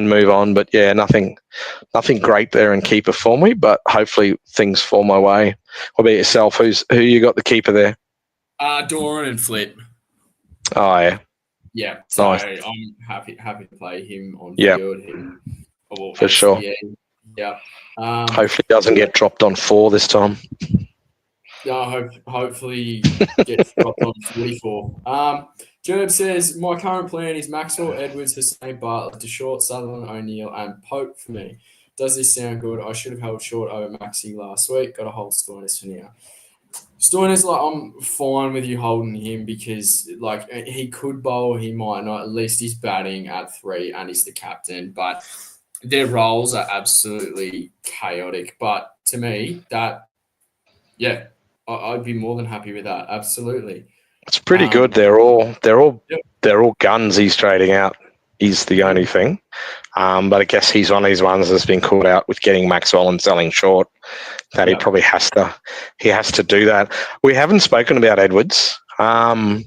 move on. But yeah, nothing great there in keeper for me, but hopefully things fall my way. What about yourself? Who you got the keeper there? Doran and Flip. Oh yeah. Yeah, so Nice. I'm happy to play him on Yeah. field. For sure. Yeah. Hopefully he doesn't get dropped on 4 this time. Hopefully gets dropped on 44. Jerb says, my current plan is Maxwell, Edwards, Hussein, Bartlett, DeShort, Sutherland, O'Neill, and Pope for me. Does this sound good? I should have held short over Maxi last week. Got to hold Stoinis for now. Stoinis, I'm fine with you holding him because, he could bowl, he might not. At least he's batting at 3 and he's the captain. But their roles are absolutely chaotic. But to me, I'd be more than happy with that. Absolutely. It's pretty good. They're all guns he's trading out. Is the only thing. But I guess he's one of these ones that's been caught out with getting Maxwell and selling short. That he probably has to do that. We haven't spoken about Edwards. I'm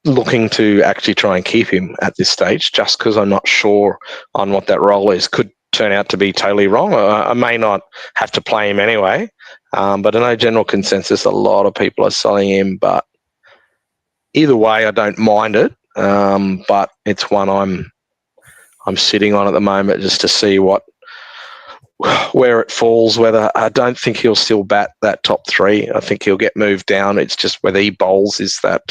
looking to actually try and keep him at this stage, just because I'm not sure on what that role is. Could turn out to be totally wrong. I may not have to play him anyway. But I know general consensus, a lot of people are selling him. But either way, I don't mind it. But it's one I'm sitting on at the moment just to see where it falls. Whether I don't think he'll still bat that top 3. I think he'll get moved down. It's just whether he bowls is that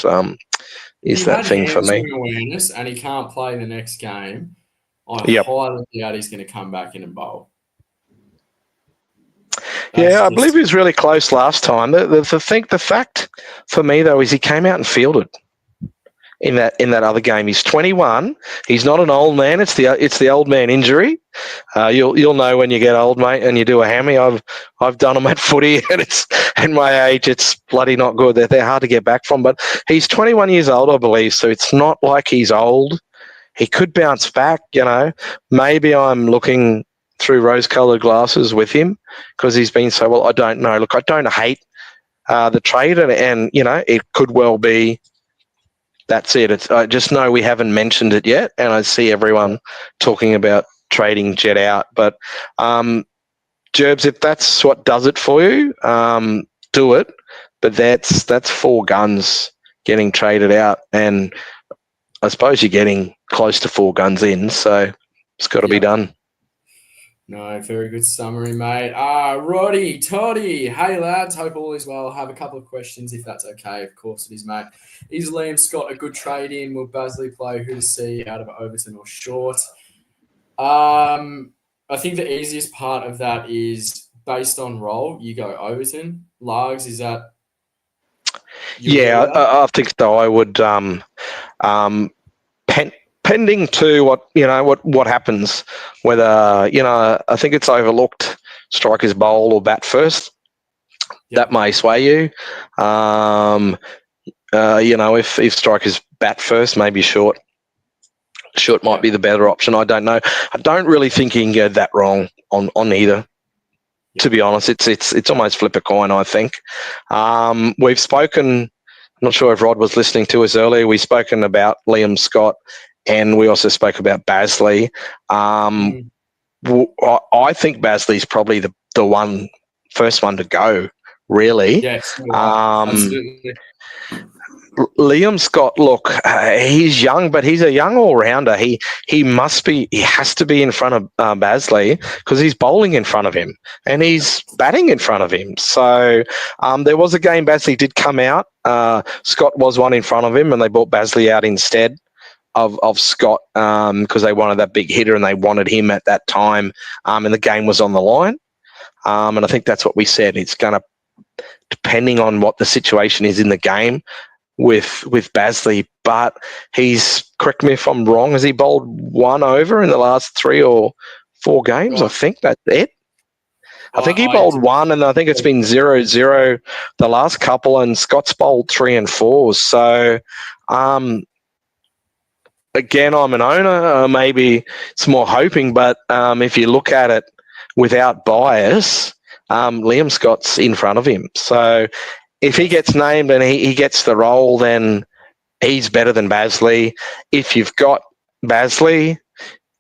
thing for me. Awareness and he can't play the next game. I highly doubt he's going to come back in and bowl. I believe he was really close last time. The fact for me though is he came out and fielded in that other game. He's 21. He's not an old man. It's the old man injury. You'll know when you get old, mate, and you do a hammy. I've done them at footy, and it's at my age, it's bloody not good. They're hard to get back from. But he's 21 years old, I believe, so it's not like he's old. He could bounce back. Maybe I'm looking through rose-coloured glasses with him because he's been so well. I don't know. Look, I don't hate the trade, and it could well be. That's it. I just know we haven't mentioned it yet, and I see everyone talking about trading Jet out. But, Jerbs, if that's what does it for you, do it. But that's 4 guns getting traded out, and I suppose you're getting close to 4 guns in, so it's got to be done. No, very good summary, mate. Roddy, Toddy, hey lads, hope all is well. I have a couple of questions, if that's okay. Of course it is, mate. Is Liam Scott a good trade in? Will Basley play who to see out of Overton or Short? I think the easiest part of that is based on role. You go Overton. Largs, is that? I think so. I would. Pending to what happens, whether I think it's overlooked. Strikers bowl or bat first. That may sway you. If strikers bat first, maybe short. Short might be the better option. I don't know. I don't really think you can go that wrong on either. To be honest, it's almost flip a coin. I think we've spoken. I'm not sure if Rod was listening to us earlier. We've spoken about Liam Scott. And we also spoke about Basley. I think Basley's probably the first one to go, really. Yes, absolutely. Liam Scott, look, he's young, but he's a young all-rounder. He has to be in front of Basley because he's bowling in front of him and he's batting in front of him. So there was a game Basley did come out. Scott was one in front of him and they brought Basley out instead of Scott because they wanted that big hitter and they wanted him at that time and the game was on the line. And I think that's what we said. It's going to, depending on what the situation is in the game with Basley, but he's, correct me if I'm wrong, has he bowled 1 over in the last 3 or 4 games? I think that's it. I think he bowled 1 and I think it's been 0-0 the last couple and Scott's bowled 3 and 4. So, again, I'm an owner. Maybe it's more hoping, but if you look at it without bias, Liam Scott's in front of him. So if he gets named and he gets the role, then he's better than Basley. If you've got Basley,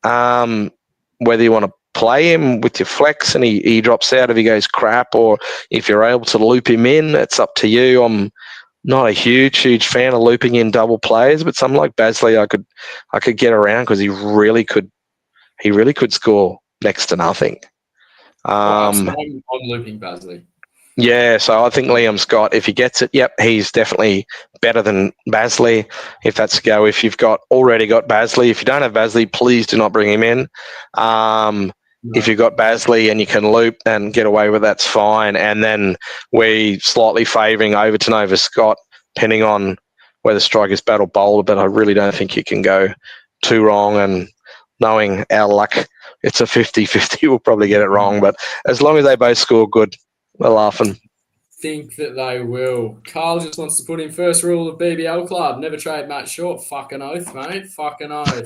whether you want to play him with your flex and he drops out if he goes crap, or if you're able to loop him in, it's up to you. I'm not a huge fan of looping in double players, but something like Basley, I could get around because he really could score next to nothing. I'm looping Basley. Yeah, so I think Liam Scott, if he gets it, yep, he's definitely better than Basley, if that's a go. If you've already got Basley, if you don't have Basley, please do not bring him in. If you've got Basley and you can loop and get away with that's fine. And then we slightly favouring Overton over Scott, depending on whether strikers battle bowler, but I really don't think you can go too wrong. And knowing our luck, it's a 50-50. We'll probably get it wrong. But as long as they both score good, we're laughing. Think that they will. Carl just wants to put in first rule of BBL club: never trade Matt Short. Fucking oath, mate. Fucking oath.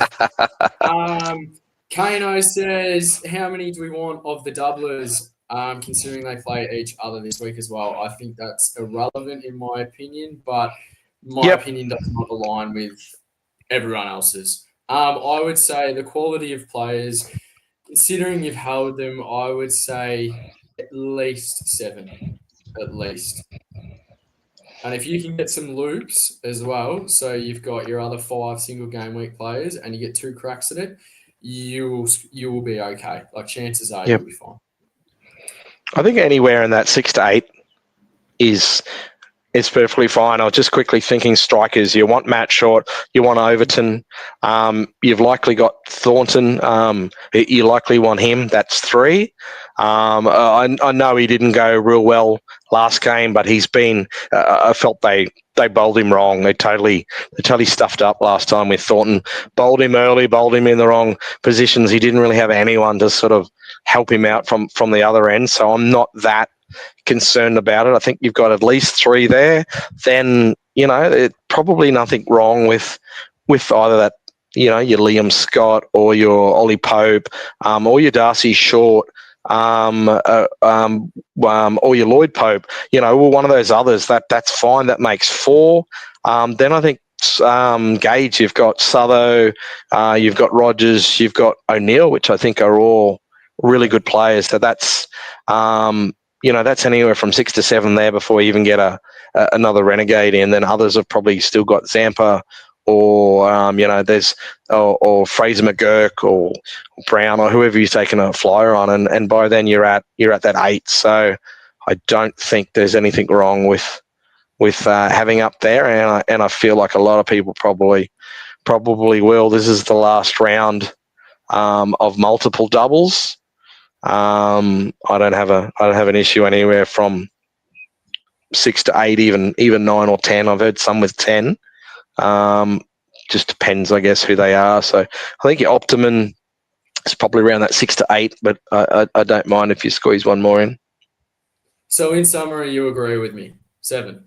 Kano says, how many do we want of the doublers, considering they play each other this week as well? I think that's irrelevant in my opinion, but my opinion does not align with everyone else's. I would say the quality of players, considering you've held them, I would say at least 7. At least. And if you can get some loops as well, so you've got your other 5 single game week players and you get 2 cracks at it, you will be okay. Like, chances are you'll be fine. I think anywhere in that 6 to 8 is perfectly fine. I was just quickly thinking strikers. You want Matt Short, you want Overton, you've likely got Thornton, you likely want him. That's 3. I know he didn't go real well last game, but he's been. I felt they bowled him wrong. They totally stuffed up last time with Thornton. Bowled him early, bowled him in the wrong positions. He didn't really have anyone to sort of help him out from the other end. So I'm not that concerned about it. I think you've got at least 3 there. Then probably nothing wrong with either that. Your Liam Scott or your Ollie Pope, or your Darcy Short, or your Lloyd Pope. One of those others. That's fine. That makes 4. Then I think Gage, you've got Sutho, you've got Rogers, you've got O'Neill, which I think are all really good players. So that's that's anywhere from 6 to 7 there before you even get another Renegade in. Then others have probably still got Zampa or there's or Fraser McGurk or Brown or whoever you've taken a flyer on, and by then you're at that 8. So I don't think there's anything wrong with having up there, and I feel like a lot of people probably will. This is the last round of multiple doubles. I don't have an issue anywhere from 6 to 8, even 9 or 10. I've heard some with 10. Just depends, I guess, who they are. So I think your Optimum is probably around that 6 to 8, but I don't mind if you squeeze one more in. So in summary, you agree with me? 7.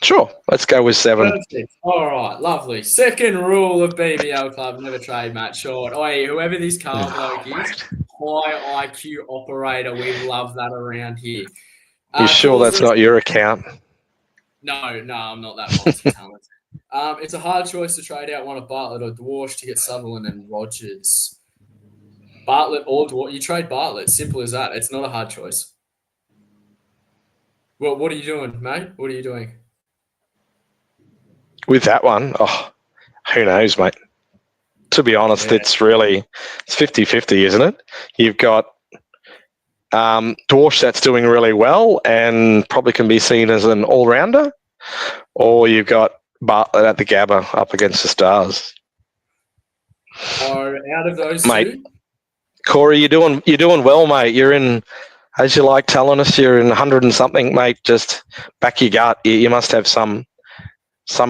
Sure, let's go with 7. Perfect. All right, lovely. Second rule of BBL Club: never trade Matt Short. Oi, whoever this Carl bloke is, high IQ operator. We love that around here. You sure that's not your account? No, I'm not that multi-talented. It's a hard choice to trade out one of Bartlett or Dwarsh to get Sutherland and Rogers. Bartlett or Dwarsh. You trade Bartlett. Simple as that. It's not a hard choice. Well, what are you doing, mate? What are you doing? With that one, who knows, mate? To be honest, it's 50-50, isn't it? You've got Dwarsh that's doing really well and probably can be seen as an all-rounder, or you've got Bartlett at the Gabba up against the Stars. Or out of those mate, two? Corey, you're doing well, mate. You're in, as you like telling us, you're in 100 and something, mate. Just back your gut. You must have some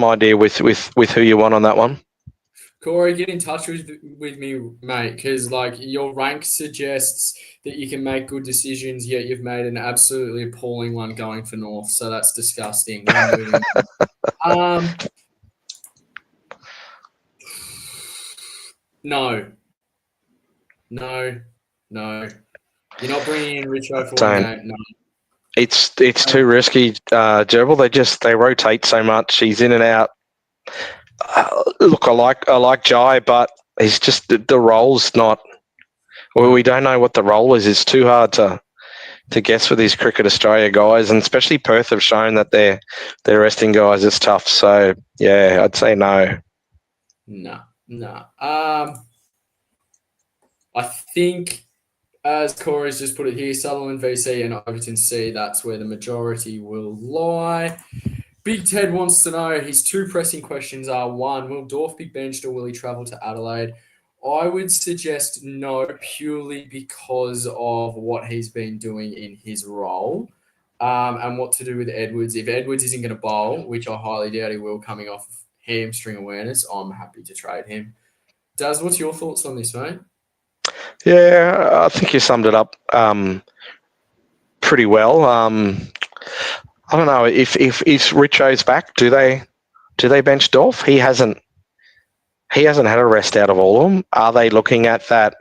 idea with who you want on that one. Corey, get in touch with me, mate, because your rank suggests that you can make good decisions, yet you've made an absolutely appalling one going for North, so that's disgusting. No. You're not bringing in Richo for one game. No. It's too risky, Gerbil. They rotate so much. He's in and out Look, I like Jai, but he's just the role's not. Well, we don't know what the role is. It's too hard to guess with these Cricket Australia guys, and especially Perth have shown that they're resting guys. It's tough. So yeah, I'd say no. No. I think, as Corey's just put it here, Sutherland VC and Overton C, that's where the majority will lie. Big Ted wants to know, his two pressing questions are, one, will Dorf be benched or will he travel to Adelaide? I would suggest no, purely because of what he's been doing in his role, and what to do with Edwards. If Edwards isn't going to bowl, which I highly doubt he will, coming off hamstring awareness, I'm happy to trade him. Daz, what's your thoughts on this, mate? Yeah, I think you summed it up pretty well. I don't know if Richo's back. Do they bench Dorf? He hasn't had a rest out of all of them. Are they looking at that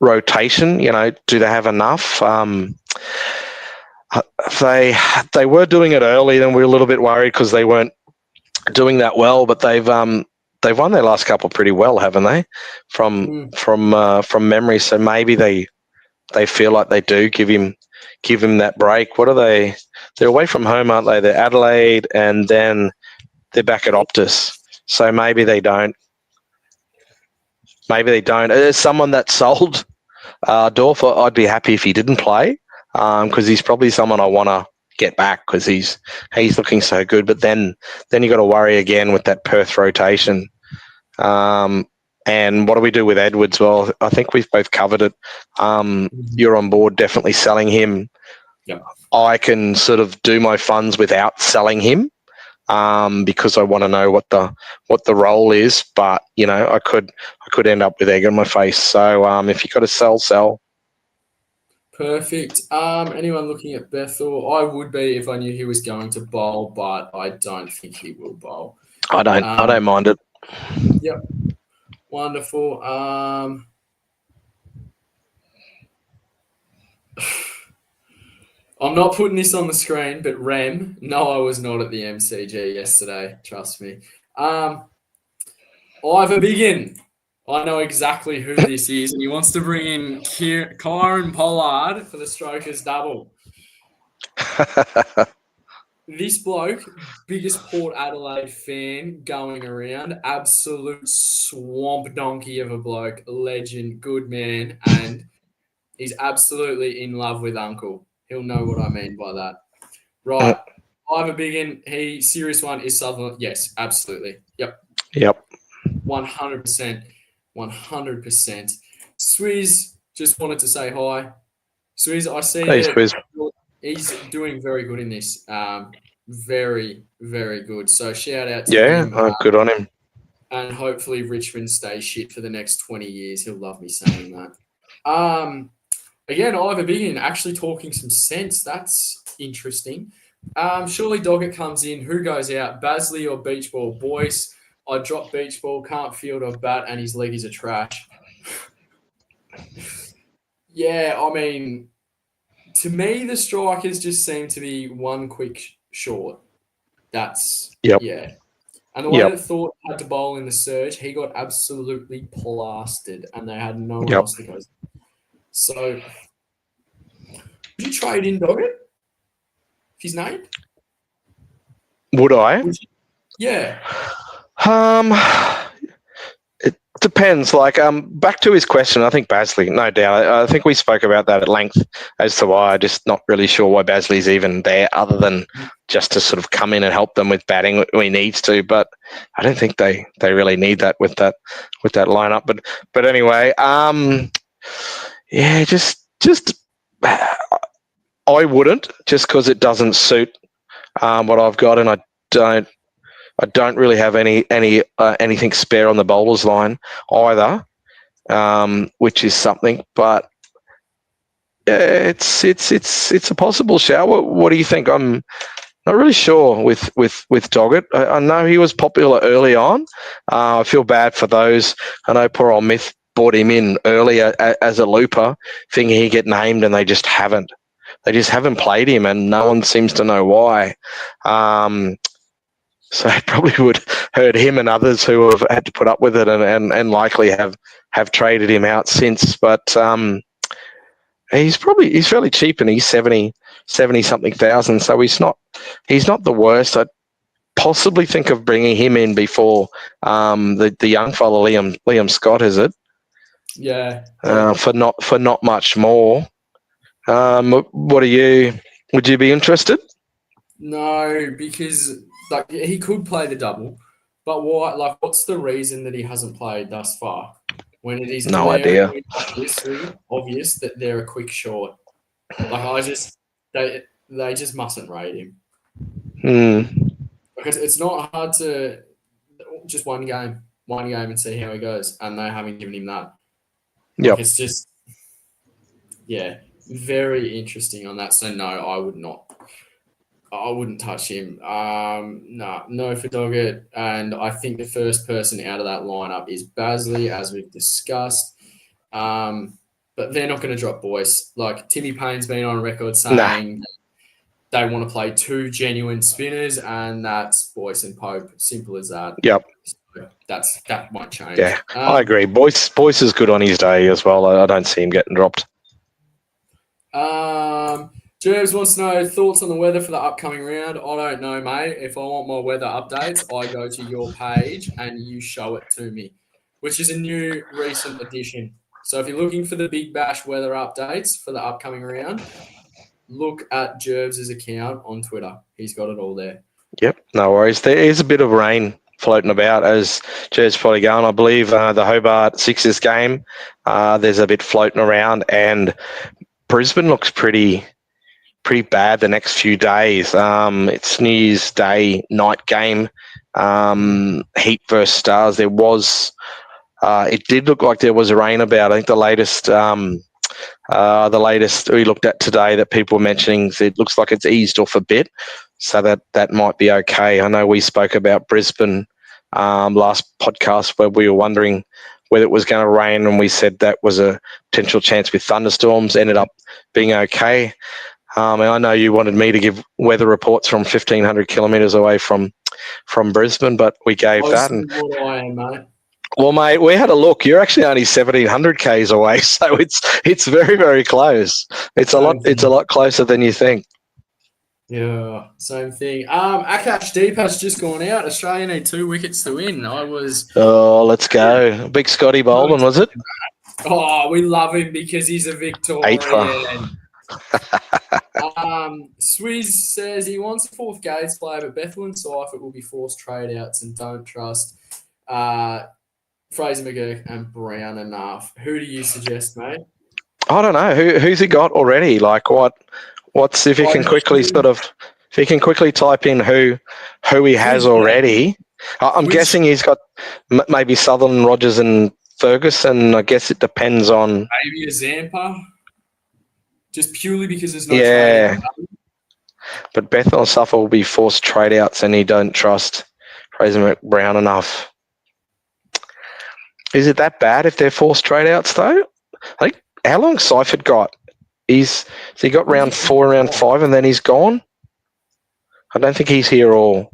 rotation? Do they have enough? They were doing it early, then we were a little bit worried because they weren't doing that well. But they've won their last couple pretty well, haven't they? From memory, so maybe they feel like they do give him that break. What are they? They're away from home, aren't they? They're Adelaide, and then they're back at Optus. So maybe they don't. As someone that sold Dorf, I'd be happy if he didn't play, because he's probably someone I want to get back because he's looking so good. But then you got to worry again with that Perth rotation. And what do we do with Edwards? Well, I think we've both covered it. You're on board definitely selling him. Yep. I can sort of do my funds without selling him, because I want to know what the role is. But I could end up with egg on my face. So if you got to sell. Perfect. Anyone looking at Bethel? I would be if I knew he was going to bowl, but I don't think he will bowl. I don't mind it. Yep. Wonderful. I'm not putting this on the screen, but Rem, no, I was not at the MCG yesterday. Trust me. Ivor Biggin. I know exactly who this is, and he wants to bring in Kyron Pollard for the Strokers double. This bloke, biggest Port Adelaide fan going around, absolute swamp donkey of a bloke, legend, good man, and he's absolutely in love with Uncle. He'll know what I mean by that. Right. Ivor Biggin, serious one, is Sutherland. Yes, absolutely. Yep. 100%. 100%. Swizz, just wanted to say hi. Swizz, I see that he's doing very good in this. Very, very good. So shout out to him. Good on him. And hopefully Richmond stays shit for the next 20 years. He'll love me saying that. Again, Ivor Biggin actually talking some sense. That's interesting. Surely Doggett comes in. Who goes out? Basley or Beach Ball? Boyce. I drop Beach Ball, can't field or bat, and his leggies are trash. Yeah, I mean, to me, the strikers just seem to be one quick short. Yeah. And the way that Thorpe had to bowl in the surge, he got absolutely plastered, and they had no one else to go. So, would you trade in Doggett if he's named? Would I? Yeah. It depends. Like, back to his question, I think Basley, no doubt. I think we spoke about that at length as to why. I'm just not really sure why Basley's even there, other than just to sort of come in and help them with batting when he needs to. But I don't think they really need that with that lineup. But anyway, just I wouldn't, just because it doesn't suit what I've got, and I don't really have anything spare on the bowlers line either, which is something. But it's a possible shout. What do you think? I'm not really sure with Doggett. I know he was popular early on. I feel bad for those. I know poor old Myth brought him in earlier as a looper, thinking he'd get named, and they just haven't. They just haven't played him, and no one seems to know why. So it probably would hurt him and others who have had to put up with it and likely have traded him out since. But he's fairly cheap, and he's 70 something thousand. So he's not the worst. I'd possibly think of bringing him in before the young fella Liam Scott, is it? Yeah. For not much more. What are you? Would you be interested? No, because like he could play the double, but why? Like, what's the reason that he hasn't played thus far? When it is No idea. obvious that they're a quick short. Like they just mustn't rate him. Because it's not hard to just one game and see how he goes, and they haven't given him that. Yep. It's just, yeah, very interesting on that. So no, I would not. I wouldn't touch him. No for Doggett. And I think the first person out of that lineup is Basley, as we've discussed. But they're not going to drop Boyce. Like, Timmy Payne's been on record saying they want to play two genuine spinners, and that's Boyce and Pope. Simple as that. Yep. So that might change. Yeah, I agree. Boyce is good on his day as well. I don't see him getting dropped. Jerbs wants to know thoughts on the weather for the upcoming round. I don't know, mate. If I want my weather updates, I go to your page and you show it to me, which is a new recent addition. So if you're looking for the Big Bash weather updates for the upcoming round, look at Jerbs' account on Twitter. He's got it all there. Yep, no worries. There is a bit of rain floating about as Jerbs probably going. I believe the Hobart Sixers game, there's a bit floating around, and Brisbane looks pretty bad the next few days. It's New Year's Day night game, Heat versus Stars. There was, it did look like there was a rain about. I think the latest we looked at today that people were mentioning, it looks like it's eased off a bit, so that might be okay. I know we spoke about Brisbane last podcast where we were wondering whether it was going to rain, and we said that was a potential chance with thunderstorms. Ended up being okay. And I know you wanted me to give weather reports from 1,500 kilometres away from Brisbane, but we gave that. And, what I am, mate. Well, mate, we had a look. You're actually only 1,700 k's away, so it's very, very close. It's a lot closer than you think. Yeah, same thing. Akash Deep has just gone out. Australia need 2 wickets to win. Oh, let's go. Big Scotty Bolden, was it? Oh, we love him because he's a Victorian. Swizz says he wants a fourth Gates player, but Bethel and Seifert will be forced trade outs and don't trust Fraser McGurk and Brown enough. Who do you suggest, mate? I don't know. Who's he got already? Like what's if you can quickly type in who he has already. I'm guessing he's got maybe Sutherland, Rogers and Ferguson. I guess it depends on maybe a Zampa. Just purely because there's no trade. But Bethel and Suffer will be forced trade outs, and he don't trust Fraser Brown enough. Is it that bad if they're forced trade outs though? Like, how long Seifert got? He got round 4, round 5, and then he's gone? I don't think he's here all.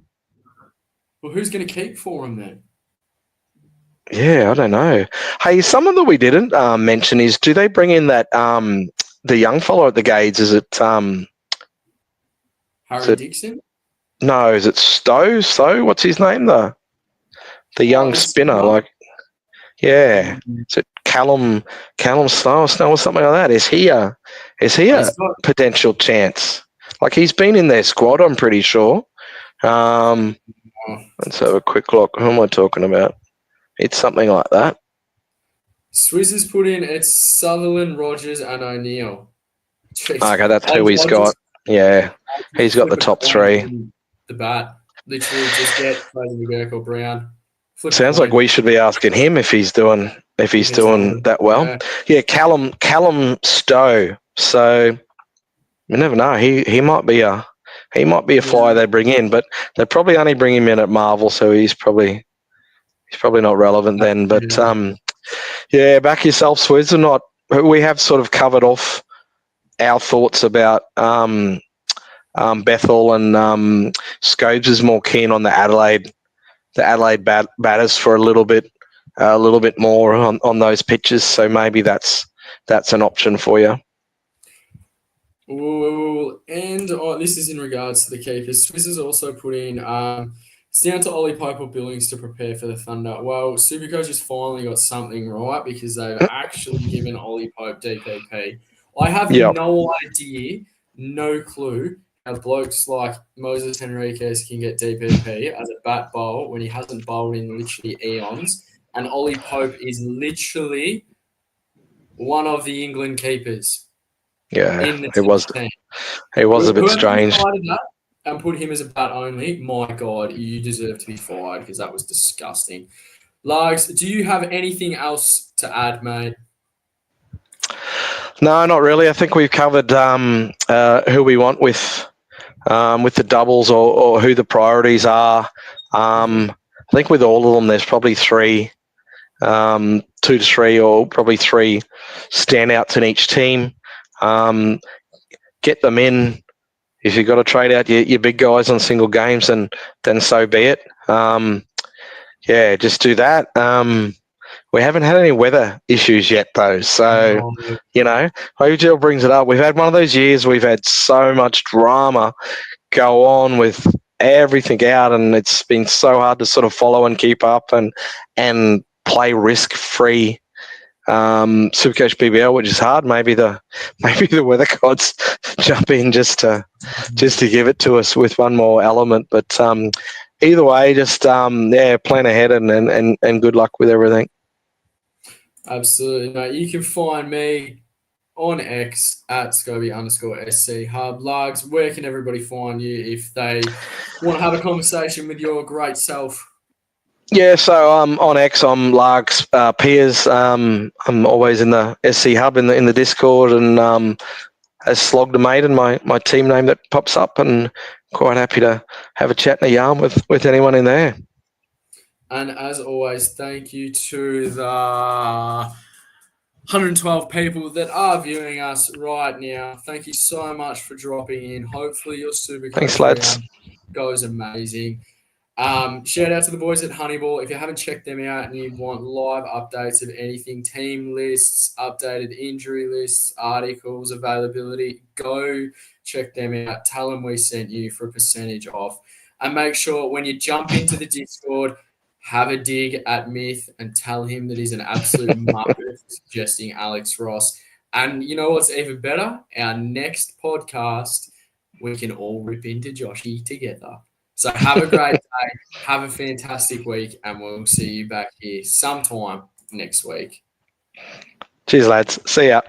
Well, who's going to keep for him then? Yeah, I don't know. Hey, someone that we didn't mention is, do they bring in that the young fellow at the Gades? Is it Harry Dixon? No, is it Stowe? What's his name? The young spinner, yeah. Is it Callum Snow or something like that? Is he a potential chance? Like, he's been in their squad, I'm pretty sure. Let's have a quick look. Who am I talking about? It's something like that. Swizz has put in, it's Sutherland, Rogers and O'Neill. Jeez. Okay, that's who he's got. Yeah, he's got the top 3. The bat. Literally just get Fraser McGurk or Brown. Sounds like we should be asking him if he's doing that well. Yeah, Callum Stowe. So you never know. He might be a flyer they bring in, but they probably only bring him in at Marvel, so he's probably not relevant then. But back yourself, Swizz. We have sort of covered off our thoughts about Bethel and Scobes is more keen on the Adelaide batters for a little bit more on those pitches. So maybe that's an option for you. And this is in regards to the keepers. Swiss has also put in it's down to Ollie Pope or Billings to prepare for the Thunder. Well, SuperCoach has finally got something right because they've actually given Ollie Pope DPP. I have no idea, no clue how blokes like Moses Henriquez can get DPP as a bat bowl when he hasn't bowled in literally eons. And Ollie Pope is literally one of the England keepers. Yeah, in the it was. team. It was a bit strange. That and put him as a bat only. My God, you deserve to be fired because that was disgusting. Largs, do you have anything else to add, mate? No, not really. I think we've covered who we want with the doubles or who the priorities are. I think with all of them, there's probably 2 to 3 or probably 3 standouts in each team. Get them in. If you've got to trade out your big guys on single games, then so be it. Just do that. We haven't had any weather issues yet, though. So, OGL brings it up. We've had one of those years we've had so much drama go on with everything out, and it's been so hard to sort of follow and keep up and play risk-free SuperCoach BBL, which is hard. Maybe the weather gods jump in just to give it to us with one more element. But either way, just plan ahead and good luck with everything. Absolutely, mate. You can find me on X at Scobey_SC Hub. Largs, where can everybody find you if they want to have a conversation with your great self? Yeah, so on X, I'm Largs Piers. I'm always in the SC Hub in the Discord, and as Slogged Maiden, my team name that pops up, and quite happy to have a chat and a yarn with anyone in there. And as always, thank you to the 112 people that are viewing us right now. Thank you so much for dropping in. Hopefully your SuperCoach goes amazing. Shout out to the boys at Honeyball. If you haven't checked them out and you want live updates of anything, team lists, updated injury lists, articles, availability, go check them out. Tell them we sent you for a percentage off. And make sure when you jump into the Discord, have a dig at Myth and tell him that he's an absolute muppet for suggesting Alex Ross. And you know what's even better? Our next podcast, we can all rip into Joshy together. So have a great day, have a fantastic week, and we'll see you back here sometime next week. Cheers, lads. See ya.